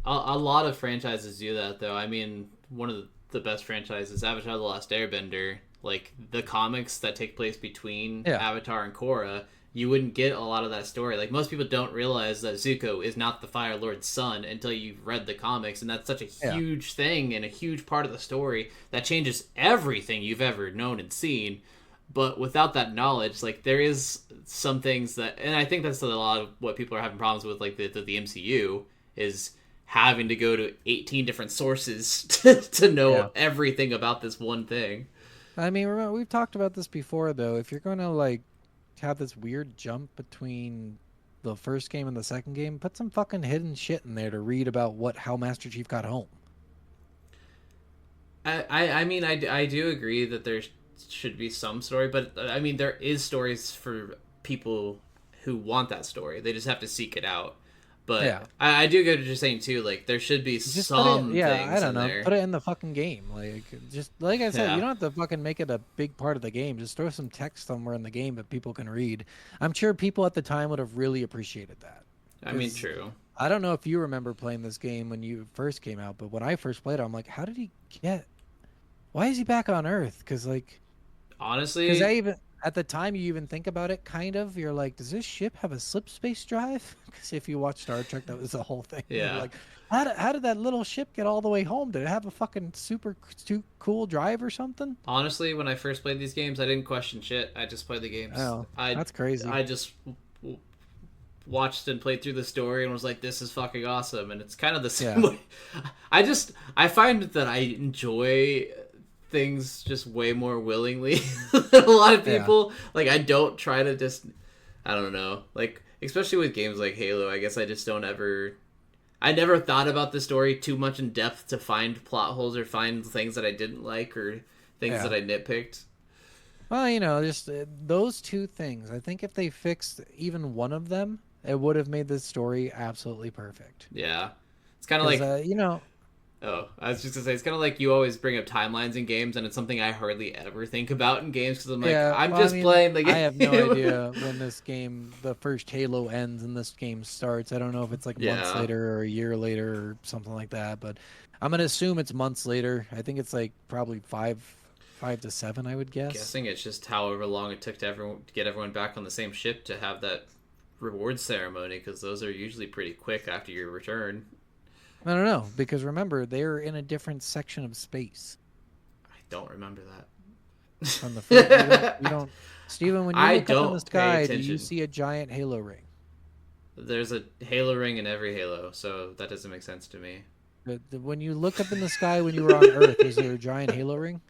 A lot of franchises do that, though. I mean, one of the best franchises, Avatar: The Last Airbender, like the comics that take place between Avatar and Korra, you wouldn't get a lot of that story. Like, most people don't realize that Zuko is not the Fire Lord's son until you've read the comics, and that's such a huge thing and a huge part of the story that changes everything you've ever known and seen. But without that knowledge, like, there is some things that, and I think that's a lot of what people are having problems with, like the MCU, is having to go to 18 different sources to know everything about this one thing. I mean, remember, we've talked about this before, though. If you're going to like have this weird jump between the first game and the second game, put some fucking hidden shit in there to read about how Master Chief got home. I mean, I do agree that there should be some story, but I mean, there is stories for people who want that story. They just have to seek it out. But I do get what you're saying too. Like, there should be just some things I don't know. there. Put it in the fucking game. Like, just like I said, you don't have to fucking make it a big part of the game. Just throw some text somewhere in the game that people can read. I'm sure people at the time would have really appreciated that. I mean, true. I don't know if you remember playing this game when you first came out, but when I first played it, I'm like, how did he get? Why is he back on Earth? Because like, honestly, because at the time you even think about it, kind of, you're like, does this ship have a slip space drive? Because if you watch Star Trek, that was the whole thing. You're Yeah. like, how did that little ship get all the way home? Did it have a fucking cool drive or something? Honestly, when I first played these games, I didn't question shit. I just played the games. Oh, that's crazy. I just watched and played through the story and was like, this is fucking awesome. And it's kind of the same Yeah. way. I find that I enjoy things just way more willingly than a lot of people. Like, I don't try to just, I don't know, like, especially with games like Halo, I guess I just don't ever, I never thought about the story too much in depth to find plot holes or find things that I didn't like or things that I nitpicked. Well, just those two things. I think if they fixed even one of them, it would have made this story absolutely perfect. Yeah. It's kind of like, oh, I was just gonna say, it's kind of like you always bring up timelines in games, and it's something I hardly ever think about in games because I'm like, I'm just playing the game. I have no idea when the first Halo ends and this game starts. I don't know if it's like months later or a year later or something like that, but I'm gonna assume it's months later. I think it's like probably 5 to 7, I would guess. Guessing it's just however long it took to get everyone back on the same ship to have that reward ceremony, because those are usually pretty quick after your return. I don't know, because remember, they're in a different section of space. I don't remember that. From the first, you don't Steven, when you look up in the sky, do you see a giant halo ring? There's a halo ring in every Halo, so that doesn't make sense to me. When you look up in the sky when you were on Earth, is there a giant halo ring?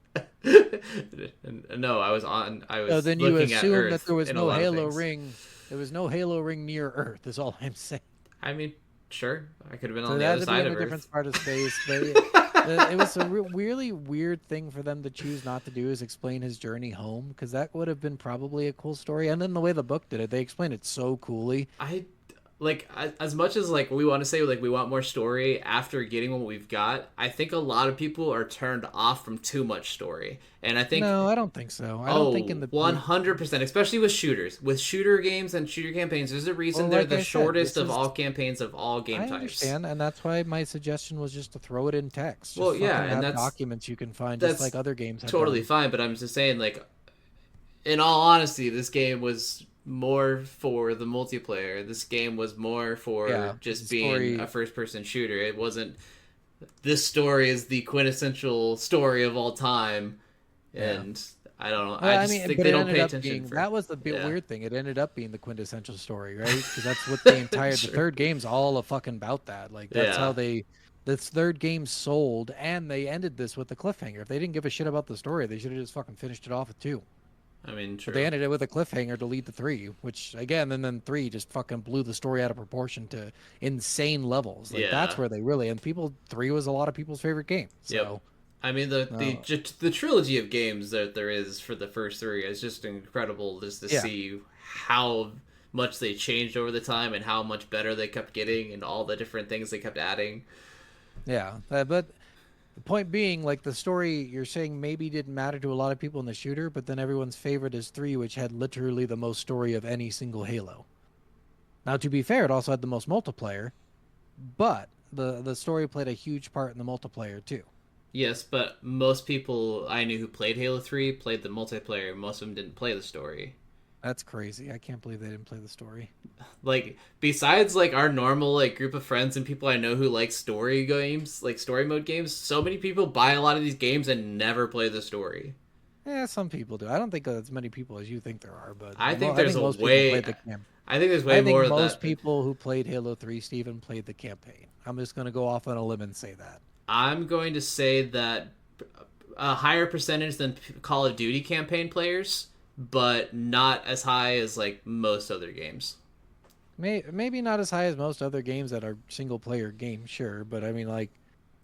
No, I was So then you looking at assume Earth that there was in a no lot of halo things. ring. There was no halo ring near Earth. Is all I'm saying. I mean, sure, I could have been So on the that other had to be side in of a different Earth. part of space. But it was a really weird thing for them to choose not to do, is explain his journey home, because that would have been probably a cool story. And then the way the book did it, they explained it so coolly. As much as like we want to say like we want more story after getting what we've got, I think a lot of people are turned off from too much story, and I think No, I don't think so. I don't think in the 100%, especially with shooters, with shooter games and shooter campaigns. There's a reason they're the shortest of all campaigns of all game types. I understand, and that's why my suggestion was just to throw it in text. Well, yeah, and have that's documents you can find, just like other games have totally done. fine. But I'm just saying, like, in all honesty, this game was more for the multiplayer. This game was more for just being a first-person shooter. It wasn't. This story is the quintessential story of all time, and I don't know. Well, I just think they don't pay attention. That was the weird thing. It ended up being the quintessential story, right? Because that's what the entire the third game's all fucking about. That like that's how this third game sold, and they ended this with a cliffhanger. If they didn't give a shit about the story, they should have just fucking finished it off with 2. I mean, true. But they ended it with a cliffhanger to lead to 3, which again, and then 3 just fucking blew the story out of proportion to insane levels. Like that's where they really, and 3 was a lot of people's favorite game. So. Yep. I mean, the trilogy of games that there is for the first 3 is just incredible, just to see how much they changed over the time and how much better they kept getting and all the different things they kept adding. Yeah, but the point being, like, the story you're saying maybe didn't matter to a lot of people in the shooter, but then everyone's favorite is 3, which had literally the most story of any single Halo. Now, to be fair, it also had the most multiplayer, but the story played a huge part in the multiplayer too. Yes, but most people I knew who played Halo 3 played the multiplayer. Most of them didn't play the story. That's crazy. I can't believe they didn't play the story. Like, besides, like, our normal, like, group of friends and people I know who like story games, like, story mode games, so many people buy a lot of these games and never play the story. Yeah, some people do. I don't think as many people as you think there are, but I think there's most people who played Halo 3, Steven, played the campaign. I'm just going to go off on a limb and say that. I'm going to say that a higher percentage than Call of Duty campaign players, but not as high as like most other games. Maybe not as high as most other games that are single player games, sure, but I mean, like,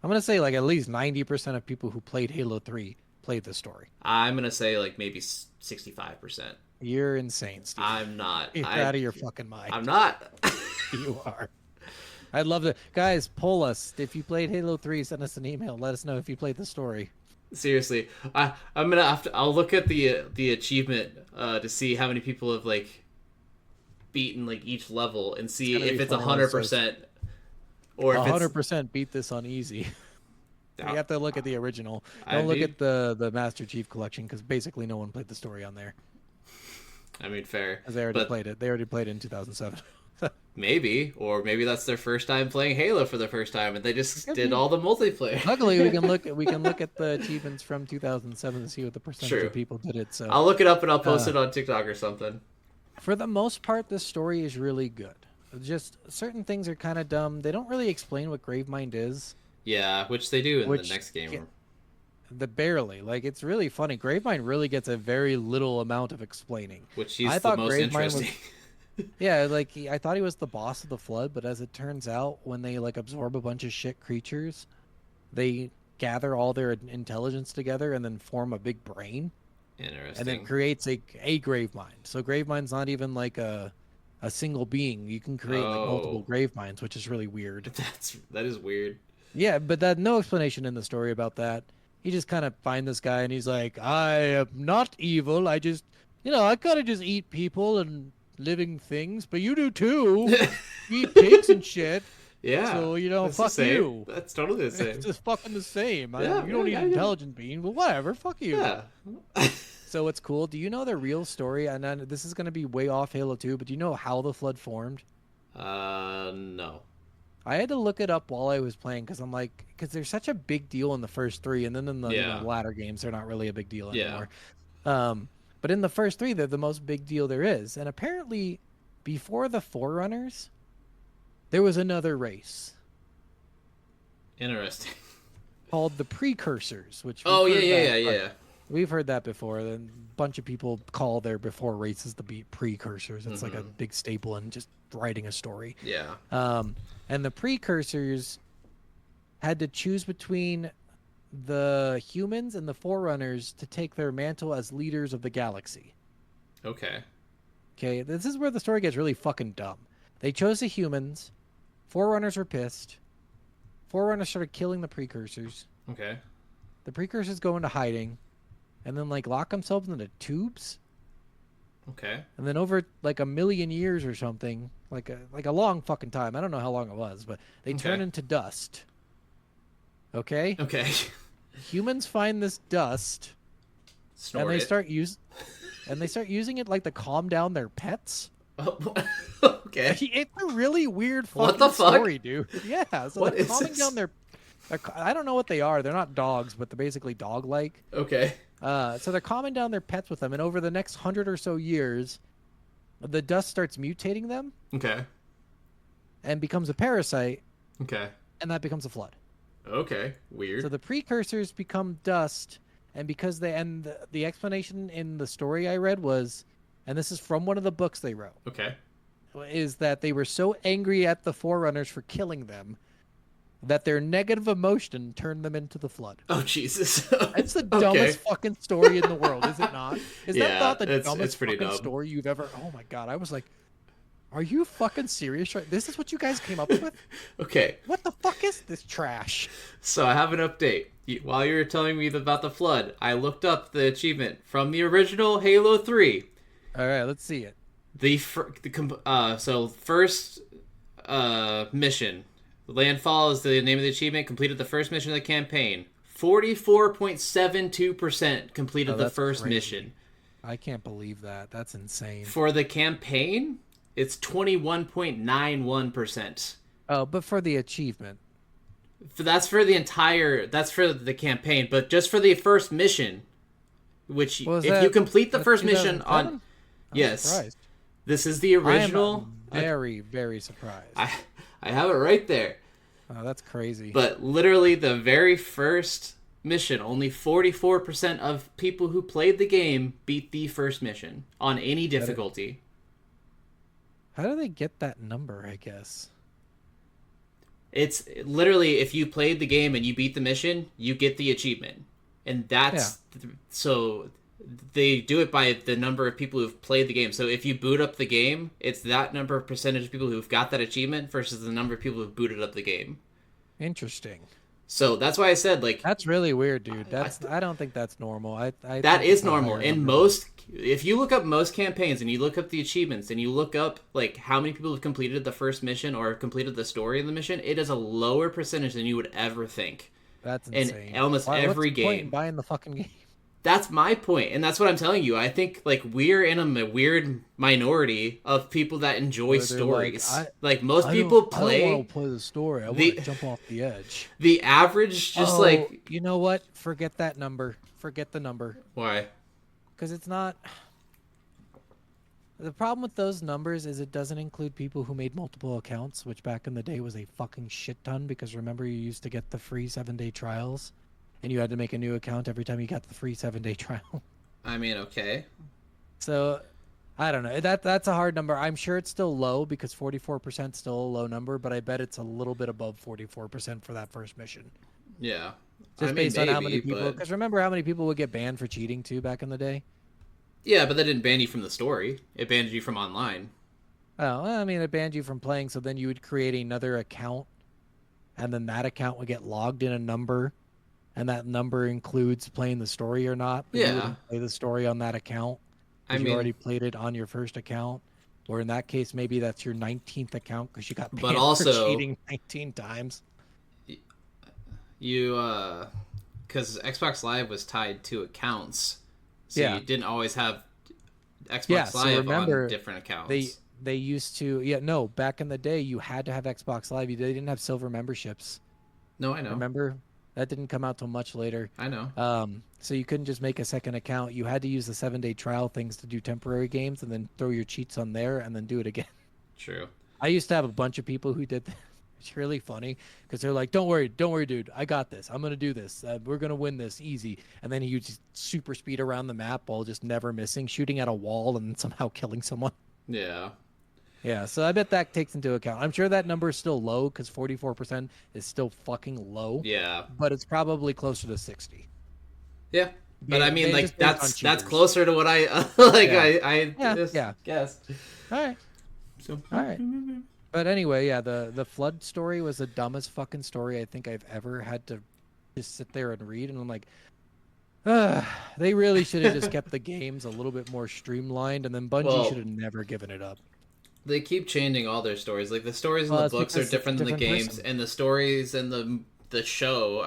I'm gonna say like at least 90% of people who played Halo 3 played the story. I'm gonna say like maybe 65%. You're insane, Steve. I'm not. You're out of your fucking mind. I'm not. You are. I'd love to, guys. Poll us if you played Halo 3. Send us an email. Let us know if you played the story. Seriously, I'm gonna have to. I'll look at the achievement to see how many people have like beaten like each level and see if it's 100% or if 100% beat this on easy. You have to look at the original. Don't look at the Master Chief Collection because basically no one played the story on there. I mean, fair. Because they already But played it. They already played it in 2007. maybe, or maybe that's their first time playing Halo for the first time, and they just Could did be. all the multiplayer. Luckily, we can look at the achievements from 2007 to see what the percentage True. of people did it. So I'll look it up and I'll post it on TikTok or something. for the most part, this story is really good. Just certain things are kind of dumb. They don't really explain what Gravemind is. Yeah, which they do in Which the next game. ca- The barely it's really funny. Gravemind really gets a very little amount of explaining. Which he's I the thought most Gravemind interesting. Yeah, I thought he was the boss of the flood, but as it turns out, when they absorb a bunch of shit creatures, they gather all their intelligence together and then form a big brain, Interesting. and then creates a Gravemind. So Gravemind's not even a single being. You can create multiple Graveminds, which is really weird. That is weird. Yeah, but that no explanation in the story about that. He just kind of find this guy and he's like, I am not evil. I just, I kind of just eat people and living things, but you do too. You eat pigs and shit. Yeah. So, that's the fuck same. you. That's totally the same. It's just fucking the same. Yeah, You don't need yeah, an yeah. intelligent being, but whatever. Fuck you. Yeah. So it's cool. Do you know the real story? And then this is going to be way off Halo 2, but do you know how the flood formed? No. I had to look it up while I was playing because because they're such a big deal in the first three, and then in the Yeah. latter games, they're not really a big deal Yeah. anymore. But in the first three, they're the most big deal there is. And apparently, before the Forerunners, there was another race Interesting. called the Precursors, which Oh, we've heard that, yeah. We've heard that before. Then a bunch of people call their before races the Precursors. It's like a big staple in just writing a story. Yeah. And the Precursors had to choose between the humans and the Forerunners to take their mantle as leaders of the galaxy. Okay. Okay, this is where the story gets really fucking dumb. They chose the humans. Forerunners were pissed. Forerunners started killing the Precursors. Okay. The Precursors go into hiding, and then lock themselves into tubes. Okay. And then over a million years or something, like a long fucking time. I don't know how long it was, but they turn into dust. Okay? Okay. Humans find this dust Snort and they it. start using it to calm down their pets. Oh, okay. It's a really weird fucking What the fuck? story, dude. Yeah, so What they're is calming this? down their I don't know what they are. They're not dogs, but they're basically dog-like. Okay. So they're calming down their pets with them, and over the next 100 or so years, the dust starts mutating them Okay. and becomes a parasite, Okay. and that becomes a flood. Okay. Weird. So the Precursors become dust, and because the explanation in the story I read was, and this is from one of the books they wrote, Okay. is that they were so angry at the Forerunners for killing them that their negative emotion turned them into the flood. Oh, Jesus. It's the Okay. dumbest fucking story in the world, is it not? Is Yeah, that not the it's dumbest pretty fucking dumb. story you've ever... Oh my god, I was like, are you fucking serious? This is what you guys came up with? Okay. What the fuck is this trash? So I have an update. While you were telling me about the flood, I looked up the achievement from the original Halo 3. All right, let's see it. First mission. Landfall is the name of the achievement. Completed the first mission of the campaign. 44.72% completed the that's first crazy. mission. I can't believe that. That's insane. For the campaign, it's 21.91%. Oh, but for the achievement. That's for the campaign, but just for the first mission, which Was if that- you complete the that's first mission 2007? on... I'm Yes. surprised. This is the original. I am very, very surprised. I have it right there. Oh, that's crazy. But literally the very first mission, only 44% of people who played the game beat the first mission on any difficulty. How do they get that number, I guess? It's literally, if you played the game and you beat the mission, you get the achievement. And that's... So they do it by the number of people who've played the game. So if you boot up the game, it's that number of percentage of people who've got that achievement versus the number of people who've booted up the game. Interesting. So that's why I said, That's really weird, dude. I don't think that's normal. I that think is it's a normal. higher In number. most, if you look up most campaigns and you look up the achievements and you look up how many people have completed the first mission or completed the story in the mission, it is a lower percentage than you would ever think. That's in insane. almost every what's the point in game. buying the fucking game? That's my point, and that's what I'm telling you. I think like we're in a weird minority of people that enjoy Where they're like, stories. Like most people I don't want play to play the story. I want the to jump off the edge. the average just Oh, like you know what? Forget that number. Forget the number. why? Because it's not. The problem with those numbers is it doesn't include people who made multiple accounts, which back in the day was a fucking shit ton. Because remember, you used to get the free 7-day trials, and you had to make a new account every time you got the free 7-day trial. I mean, okay. So, I don't know. That's a hard number. I'm sure it's still low because 44% is still a low number, but I bet it's a little bit above 44% for that first mission. Yeah. Just I mean, based on how many maybe, people. but Because remember how many people would get banned for cheating too back in the day? yeah, but that didn't ban you from the story. It banned you from online. Oh, well, I mean, it banned you from playing, so then you would create another account, and then that account would get logged in a number, and that number includes playing the story or not. But you Yeah. wouldn't play the story on that account. I Because you mean, already played it on your first account. Or in that case, maybe that's your 19th account because you got But banned also- for cheating 19 times. you because Xbox Live was tied to accounts, so Yeah. you didn't always have Xbox Yeah, so Live remember, on different accounts. They used to, yeah, no, back in the day, you had to have Xbox Live. They didn't have silver memberships. No, I know. Remember? That didn't come out till much later. I know. So you couldn't just make a second account. You had to use the 7-day trial things to do temporary games and then throw your cheats on there and then do it again. True. I used to have a bunch of people who did that. It's really funny because they're like, don't worry, dude. I got this. I'm going to do this. We're going to win this easy. And then he just super speed around the map while just never missing, shooting at a wall and somehow killing someone. Yeah. Yeah, so I bet that takes into account. I'm sure that number is still low because 44% is still fucking low. Yeah. But it's probably closer to 60. Yeah. But I mean, They like just based on that's cheaters. closer to what I like. Yeah. I Yeah, just yeah. guessed. All right. So All right. But anyway, yeah, the flood story was the dumbest fucking story I think I've ever had to just sit there and read. And I'm like, they really should have just kept the games a little bit more streamlined. And then Bungie Well, should have never given it up. they keep changing all their stories. Like the stories in Well, the it's books are because it's a different than the different games, person. and the stories in the show.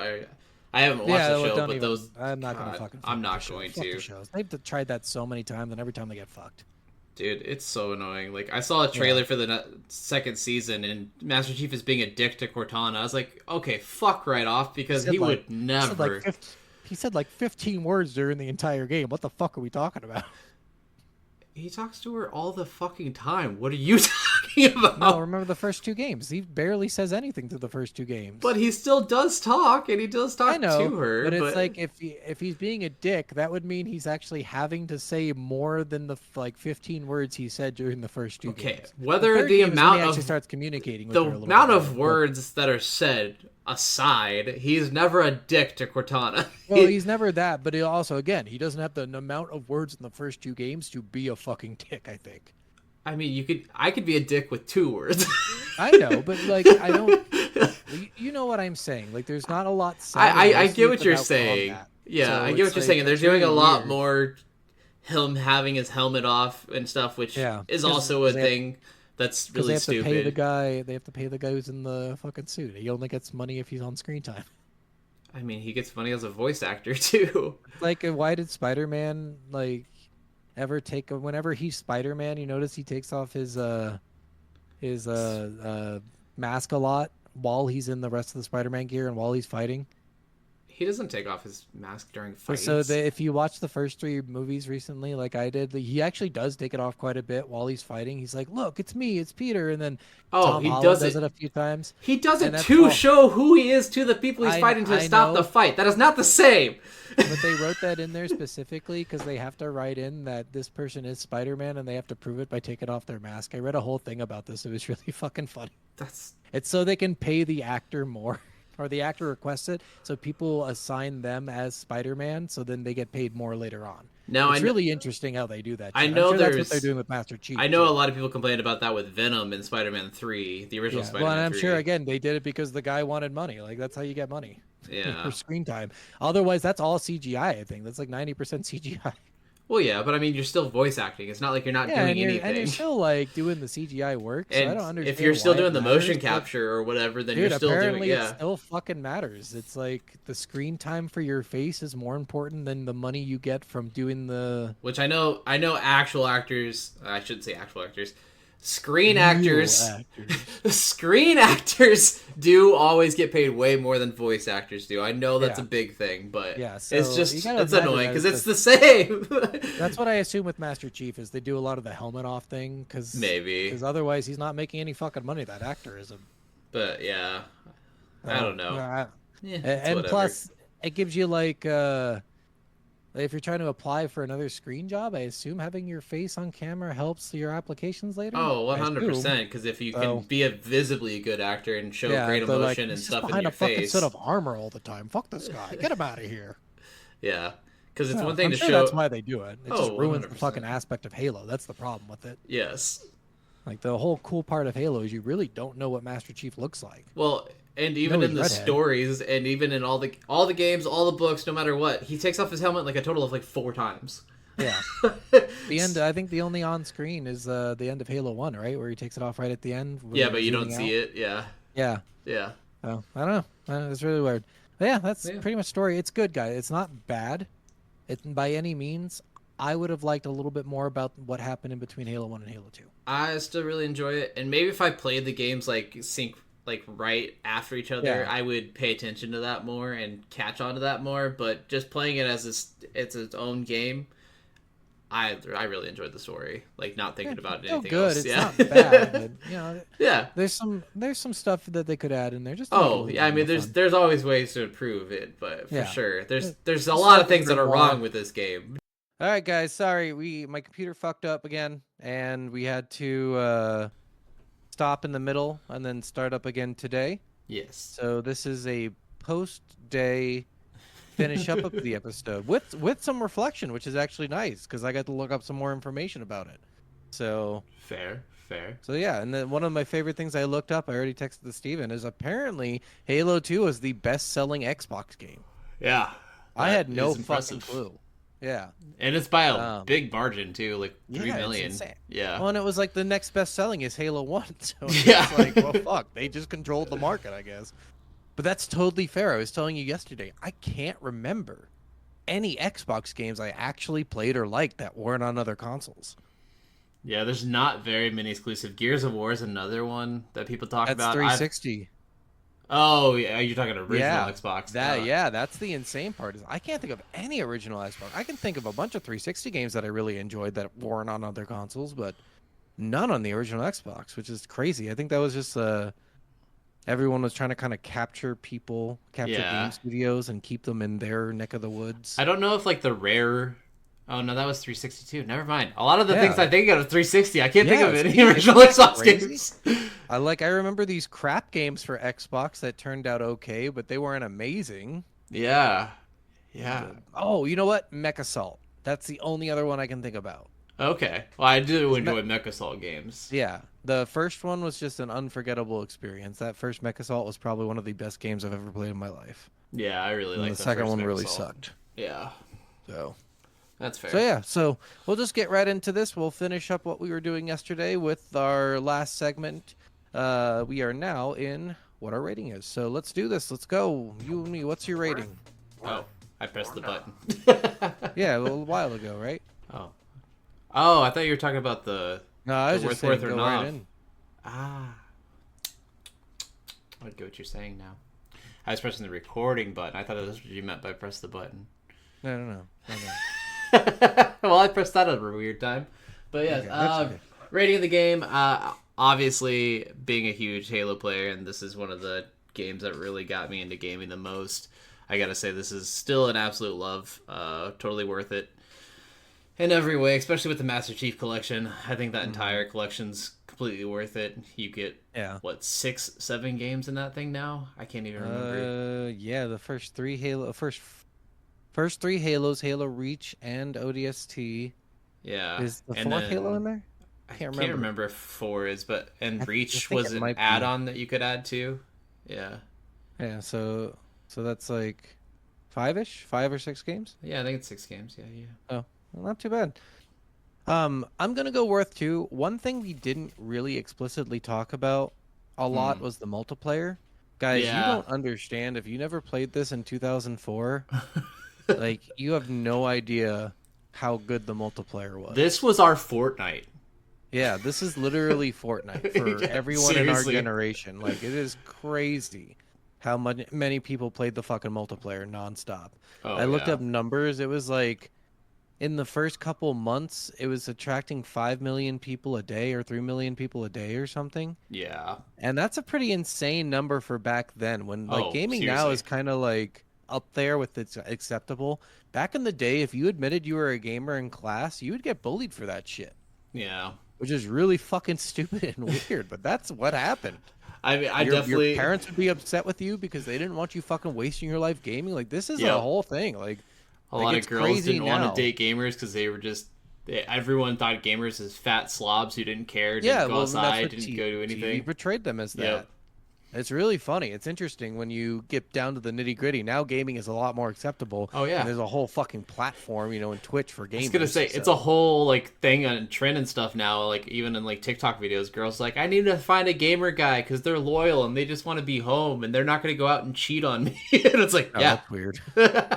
I haven't watched Yeah, the well, show, don't but even, those I'm not going to God, fucking I'm fuck not the show. going Fuck the to. shows. They've tried that so many times, and every time they get fucked. Dude, it's so annoying. Like I saw a trailer for the second season, and Master Chief is being a dick to Cortana. I was like, okay, fuck right off, because said, he like- would He said, never. he said like 15 words during the entire game. What the fuck are we talking about? He talks to her all the fucking time. What are you talking about? No, remember the first two games. He barely says anything through the first two games. But he still does talk, and he does talk I know, to her. but it's like if he's being a dick, that would mean he's actually having to say more than the 15 words he said during the first two okay, games. whether third the game is when amount he actually of starts communicating with the her a little amount bit of more, but- words that are said aside, he's never a dick to Cortana. Well, he's never that, but he also, again, he doesn't have the amount of words in the first two games to be a fucking dick, I think. I mean, I could be a dick with 2 words. I know, but like I don't. You know what I'm saying? Like, there's not a lot said. I mostly get what it's you're about saying. combat. Yeah, So I get what it's you're like, saying. And they're it's doing a really lot weird. more him having his helmet off and stuff, which Yeah, is 'cause also a they have- thing that's Because really they have to pay the stupid. guy. They have to pay the guy who's in the fucking suit. He only gets money if he's on screen time. I mean, he gets money as a voice actor too. Like, why did Spider-Man ever take whenever he's Spider-Man? You notice he takes off his mask a lot while he's in the rest of the Spider-Man gear and while he's fighting. He doesn't take off his mask during But fights. so if you watch the first 3 movies recently, like I did, he actually does take it off quite a bit while he's fighting. He's like, "Look, it's me, it's Peter," and then Tom he Holland does does it. it a few times. He does and it that's to all. show who he is to the people he's I- fighting to I stop know. the fight. That is not the same. But they wrote that in there specifically because they have to write in that this person is Spider-Man and they have to prove it by taking off their mask. I read a whole thing about this. It was really fucking funny. That's It's so they can pay the actor more, or the actor requests it, so people assign them as Spider-Man, so then they get paid more later on. now It's I know. really interesting how they do that. I shit. know I'm sure that's there's- what they're doing with Master Chief. I know too. a lot of people complained about that with Venom in Spider-Man 3, the original Yeah. Spider-Man Well, and I'm 3. sure again they did it because the guy wanted money. Like that's how you get money. Yeah. For screen time. Otherwise, that's all CGI. I think that's like 90% CGI. Well, yeah, but I mean, you're still voice acting. It's not like you're not Yeah, doing and you're anything. still like doing the CGI work, so I And don't understand if you're still why it doing the matters. motion But capture or whatever, then you're dude, still doing apparently it yeah. still fucking matters. It's like the screen time for your face is more important than the money you get from doing the Which I know actual actors. I shouldn't say actual actors. Screen real actors. actors. Screen actors do always get paid way more than voice actors do. I know that's Yeah. a big thing, but Yeah, so it's you just gotta it's imagine annoying that because it's it's the same. That's what I assume with Master Chief is they do a lot of the helmet off thing Maybe, because otherwise he's not making any fucking money. That actor isn't. but yeah, I So, don't know. Yeah, it's and whatever. plus it gives you like if you're trying to apply for another screen job, I assume having your face on camera helps your applications later. Oh, I assume. 100%. Because if you can So, be a visibly good actor and show yeah, great they're like, emotion and he's just stuff in behind your a fucking face, set of armor all the time. Fuck this guy. Get him out of here. yeah. Because it's Yeah, one thing I'm to sure show. that's why they do it. It just Oh, ruins the 100%. fucking aspect of Halo. That's the problem with it. Yes. Like the whole cool part of Halo is you really don't know what Master Chief looks like. Well, and even he's in the redhead. stories, and even in all the games, all the books, no matter what, he takes off his helmet like a total of like 4 times. Yeah. The end. I think the only on screen is the end of Halo 1, right, where he takes it off right at the end. when Yeah, they're but you don't zooming see out. it. Yeah, Yeah. yeah. Oh, I don't know. It's really weird. But yeah, that's Yeah. pretty much story. It's good, guys. It's not bad. It by any means. I would have liked a little bit more about what happened in between Halo 1 and Halo 2. I still really enjoy it, and maybe if I played the games like right after each other, Yeah. I would pay attention to that more and catch on to that more. But just playing it as it's its own game, I really enjoyed the story. Like not thinking about Still anything good. else. It's Yeah, not bad, but you know, yeah. there's some stuff that they could add in there just to make it a Oh little yeah, I bit mean, more there's fun. there's always ways to improve it, but for Yeah. sure, there's a Just lot like of things that are more. wrong with this game. All right, guys. Sorry, my computer fucked up again, and we had to stop in the middle and then start up again today. Yes. So this is a post-day finish up of the episode with some reflection, which is actually nice because I got to look up some more information about it. So Fair. yeah, and then one of my favorite things I looked up, I already texted to Steven, is apparently Halo 2 is the best-selling Xbox game. Yeah. I had no is fucking impressive. clue. Yeah. And it's by a Um, big margin too, like 3 Yeah, it's million. insane. Yeah. Well, and it was like the next best selling is Halo 1. So it's Yeah. like, well, fuck. They just controlled the market, I guess. But that's totally fair. I was telling you yesterday, I can't remember any Xbox games I actually played or liked that weren't on other consoles. Yeah, there's not very many exclusive. Gears of War is another one that people talk That's about. 360. Oh, yeah, you're talking original Yeah, Xbox. Yeah, that's the insane part. Is I can't think of any original Xbox. I can think of a bunch of 360 games that I really enjoyed that weren't on other consoles, but none on the original Xbox, which is crazy. I think that was just everyone was trying to kind of capture Yeah. game studios and keep them in their neck of the woods. I don't know if like the rare. Oh no, that was 362. Never mind. A lot of the Yeah. things I think of 360, I can't think of Yeah, any see, original isn't that Xbox crazy? games. I remember these crap games for Xbox that turned out okay, but they weren't amazing. Yeah. Oh, you know what? Mech Assault. That's the only other one I can think about. Okay. Well, I do enjoy Mech Assault games. Yeah, the first one was just an unforgettable experience. That first Mech Assault was probably one of the best games I've ever played in my life. Yeah, I really And like the the second first one Mech really Assault. sucked. Yeah, So that's fair. so we'll just get right into this. We'll finish up what we were doing yesterday with our last segment. We are now in what our rating is. So let's do this. Let's go. You and me. What's your rating? Oh, I pressed the button. Yeah, a little while ago, right? Oh, I thought you were talking about the. No, I was The just worth saying or go not. right in. Ah. I get what you're saying now. I was pressing the recording button. I thought that's what you meant by press the button. No. Well, I pressed that at a weird time. But yes, Okay, that's okay. rating of the game. Obviously, being a huge Halo player, and this is one of the games that really got me into gaming the most. I gotta say, this is still an absolute love. Totally worth it in every way, especially with the Master Chief collection. I think that entire collection's completely worth it. You get Yeah. what 6, 7 games in that thing now? I can't even remember. Yeah, the first three Halos, Halo Reach and ODST. Yeah, Is the and fourth then- Halo in there? I Can't can't remember if 4 is, but I Reach think was it an might be. add-on that you could add to. Yeah, Yeah, so that's like 5-ish, 5 or 6 games. yeah, I think it's 6 games. Yeah. Well, not too bad. I'm gonna go worth two. One thing we didn't really explicitly talk about a lot was the multiplayer. Guys, you Yeah. don't understand if you never played this in 2004, like you have no idea how good the multiplayer This was. was our Fortnite. Yeah, this is literally Fortnite for Yeah, everyone in our seriously. generation. Like it is crazy how many people played the fucking multiplayer nonstop. I Oh looked yeah. up numbers. It was like in the first couple months, it was attracting 5 million people a day or 3 million people a day or something. Yeah. And that's a pretty insane number for back then when like Oh, gaming now is seriously. kind of like up there with it's acceptable. Back in the day, if you admitted you were a gamer in class, you would get bullied for that shit, Yeah. which is really fucking stupid and weird, but that's what happened. I mean, I Your definitely. parents would be upset with you because they didn't want you fucking wasting your life gaming. Like this is a Yep. whole thing. A Like lot of it's girls crazy didn't want to now. date gamers because they were just. Everyone thought gamers as fat slobs who didn't care, didn't Yeah, go well, that's outside, what didn't go do TV anything. portrayed them as that. Yep. It's really funny. It's interesting when you get down to the nitty gritty. Now gaming is a lot more acceptable, Oh and yeah. there's a whole fucking platform, in Twitch for I was gonna gamers. say it's a So whole like thing on trend and stuff now. Like even in like TikTok videos, girls like I need to find a gamer guy because they're loyal and they just want to be home and they're not gonna go out and cheat on me. And it's like, oh, yeah, that's weird.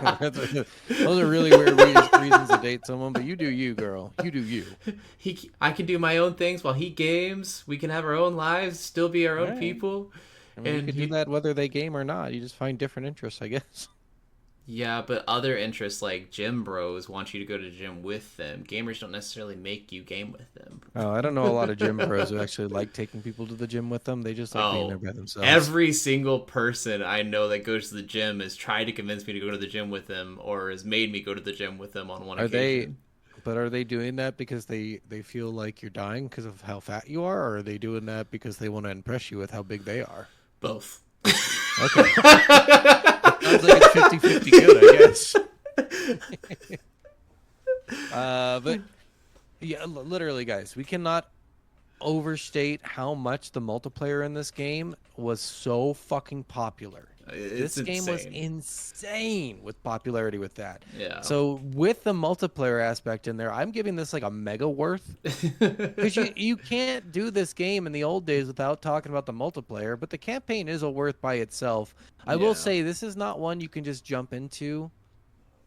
Those are really weird reasons to date someone, but you do you, girl. You do you. I can do my own things while he games. We can have our own lives, still be our All own right. people. I mean, you And could do that whether they game or not. You just find different interests, I guess. yeah, but other interests like gym bros want you to go to the gym with them. Gamers don't necessarily make you game with them. Oh, I don't know a lot of gym bros who actually like taking people to the gym with them. They just like being there Oh, by themselves. every single person I know that goes to the gym has tried to convince me to go to the gym with them or has made me go to the gym with them on one Are they occasion. But are they doing that because they feel like you're dying because of how fat you are, or are they doing that because they want to impress you with how big they are? Both. Okay. Sounds like it's 50-50 good, I guess. But yeah, literally, guys, we cannot overstate how much the multiplayer in this game was so fucking popular. It's This game was insane. insane with popularity with that. Yeah. So with the multiplayer aspect in there, I'm giving this like a mega worth. Because you can't do this game in the old days without talking about the multiplayer, but the campaign is a worth by itself. I will Yeah. say this is not one you can just jump into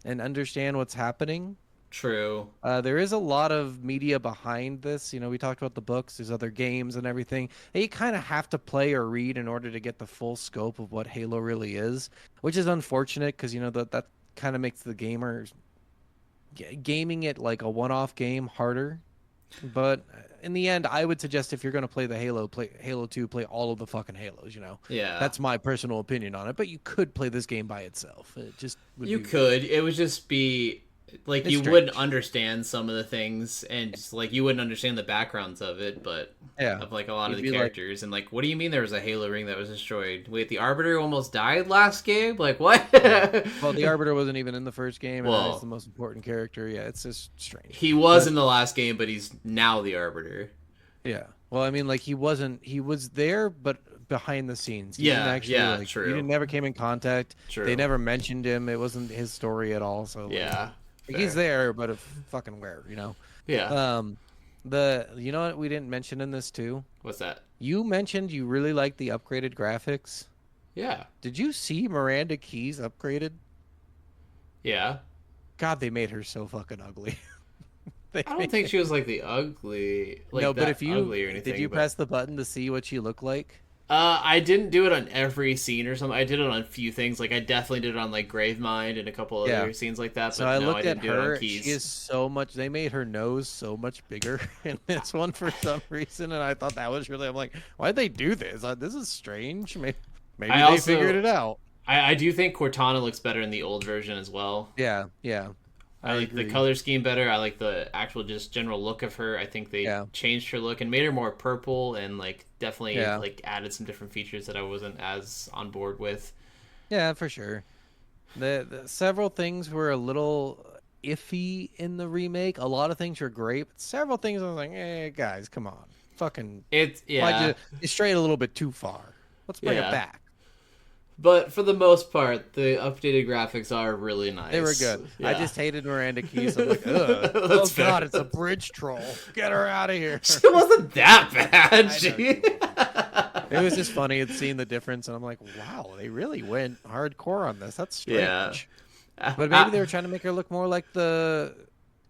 and understand what's happening. True. There is a lot of media behind this. We talked about the books, there's other games and everything that you kind of have to play or read in order to get the full scope of what Halo really is, which is unfortunate because, that kind of makes the gaming it like a one-off game harder. But in the end, I would suggest if you're going to play the Halo, play Halo 2, play all of the fucking Halos. Yeah. That's my personal opinion on it, but you could play this game by itself. It just would You be could. It would just be like It's you strange. wouldn't understand some of the things and just, like you wouldn't understand the backgrounds of it, but Yeah. of like a lot of You'd the be like, characters and like what do you mean there was a Halo ring that was destroyed? Wait, the Arbiter almost died last game? Like what? well, the Arbiter wasn't even in the first game, and now he's Well, the most important character. Yeah, it's just strange. he was But in the last game, but he's now the Arbiter. yeah, well, I mean, like he wasn't. He was there, but behind the scenes. He didn't Yeah, actually yeah, like. He true. didn't never came in contact. True. They never mentioned him. It wasn't his story at all. So Yeah. like, he's Fair. there, but if fucking where. Yeah. Um, you know what we didn't mention in this too. What's that? You mentioned you really liked the upgraded graphics. Yeah. Did you see Miranda Keys upgraded? Yeah. God, they made her so fucking ugly. They I don't made think she was like the ugly, like no, but that if you ugly or anything. did you but... press the button to see what she looked like? I didn't do it on every scene or something. I did it on a few things. Like I definitely did it on like Gravemind and a couple Yeah. other scenes like that. But So I no, I looked didn't at do it on her. Keys. She is so much. They made her nose so much bigger in this one for some reason, and I thought that was really. I'm like, why'd they do this? This is strange. Maybe I they also figured it out. I do think Cortana looks better in the old version as well. Yeah, yeah. I like the agree. color scheme better. I like the actual just general look of her. I think they Yeah. changed her look and made her more purple and like definitely Yeah. like added some different features that I wasn't as on board with. Yeah, for sure. The several things were a little iffy in the remake. A lot of things were great, but several things I was like, guys, come on, fucking, It's why'd yeah. you strayed a little bit too far? Let's bring Yeah. it back. But for the most part, the updated graphics are really nice. They were good. I Yeah. just hated Miranda Keys. I'm like, ugh. Oh That's fair. god, it's a bridge troll. Get her out of here. It wasn't that bad. I Gee. It was just funny seeing the difference, and I'm like, wow, they really went hardcore on this. That's strange. Yeah. But maybe they were trying to make her look more like the.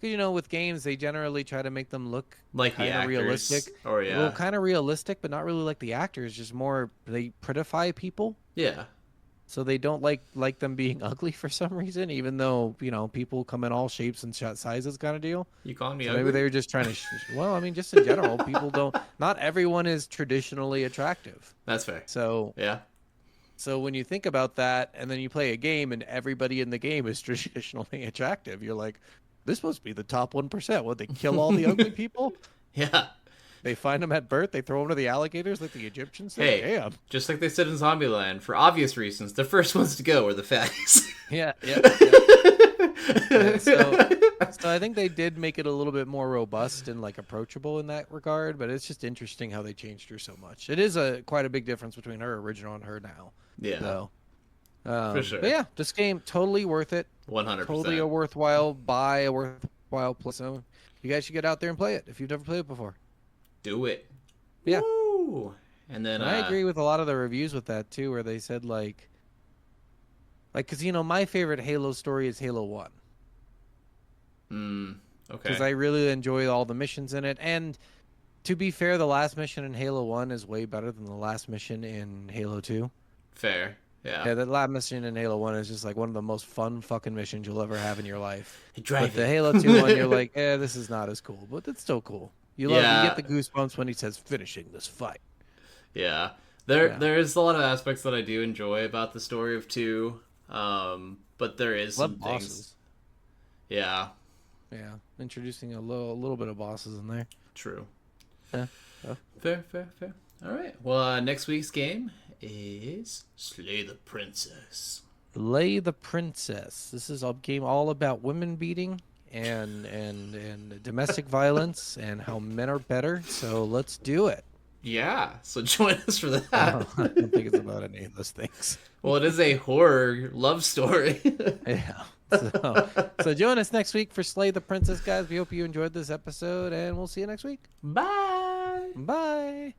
Because, you know, with games, they generally try to make them look like the kind of actors. realistic. Or yeah. Well, kind of realistic, but not really like the actors. Just more, they prettify people. Yeah. So they don't like them being ugly for some reason, even though, you know, people come in all shapes and sizes kind of deal. You calling me So ugly? maybe they were just trying to. Well, I mean, just in general, people don't. Not everyone is traditionally attractive. That's fair. So Yeah. So when you think about that, and then you play a game, and everybody in the game is traditionally attractive, you're like, this must be the top 1%. Would they kill all the ugly people? Yeah. They find them at birth. They throw them to the alligators like the Egyptians. Hey, Damn. just like they said in Zombieland, for obvious reasons, the first ones to go are the fatties. Yeah. So I think they did make it a little bit more robust and like approachable in that regard. But it's just interesting how they changed her so much. It is quite a big difference between her original and her now. Yeah. So, for sure. But yeah, this game totally worth it. 100%. Totally a worthwhile buy, a worthwhile play. So you guys should get out there and play it if you've never played it before. Do it. Yeah. Woo! And then And I agree with a lot of the reviews with that too, where they said like, because you know my favorite Halo story is Halo 1. Okay. Because I really enjoy all the missions in it, and to be fair, the last mission in Halo 1 is way better than the last mission in Halo 2. Fair. Yeah. Yeah, the last mission in Halo 1 is just like one of the most fun fucking missions you'll ever have in your life. Hey, But drive the it. Halo 2 one, you're like, this is not as cool, but it's still cool. You Yeah. get the goosebumps when he says finishing this fight. Yeah. Yeah. There's a lot of aspects that I do enjoy about the story of 2. But there is Love some bosses. things. Yeah. Yeah, introducing a little bit of bosses in there. True. Yeah. Fair. All right. Well, next week's game is Slay the Princess. Lay the Princess. This is a game all about women beating and domestic violence and how men are better. So let's do it. Yeah. So join us for that. I don't think it's about any of those things. Well, it is a horror love story. Yeah. So join us next week for Slay the Princess, guys. We hope you enjoyed this episode, and we'll see you next week. Bye. Bye.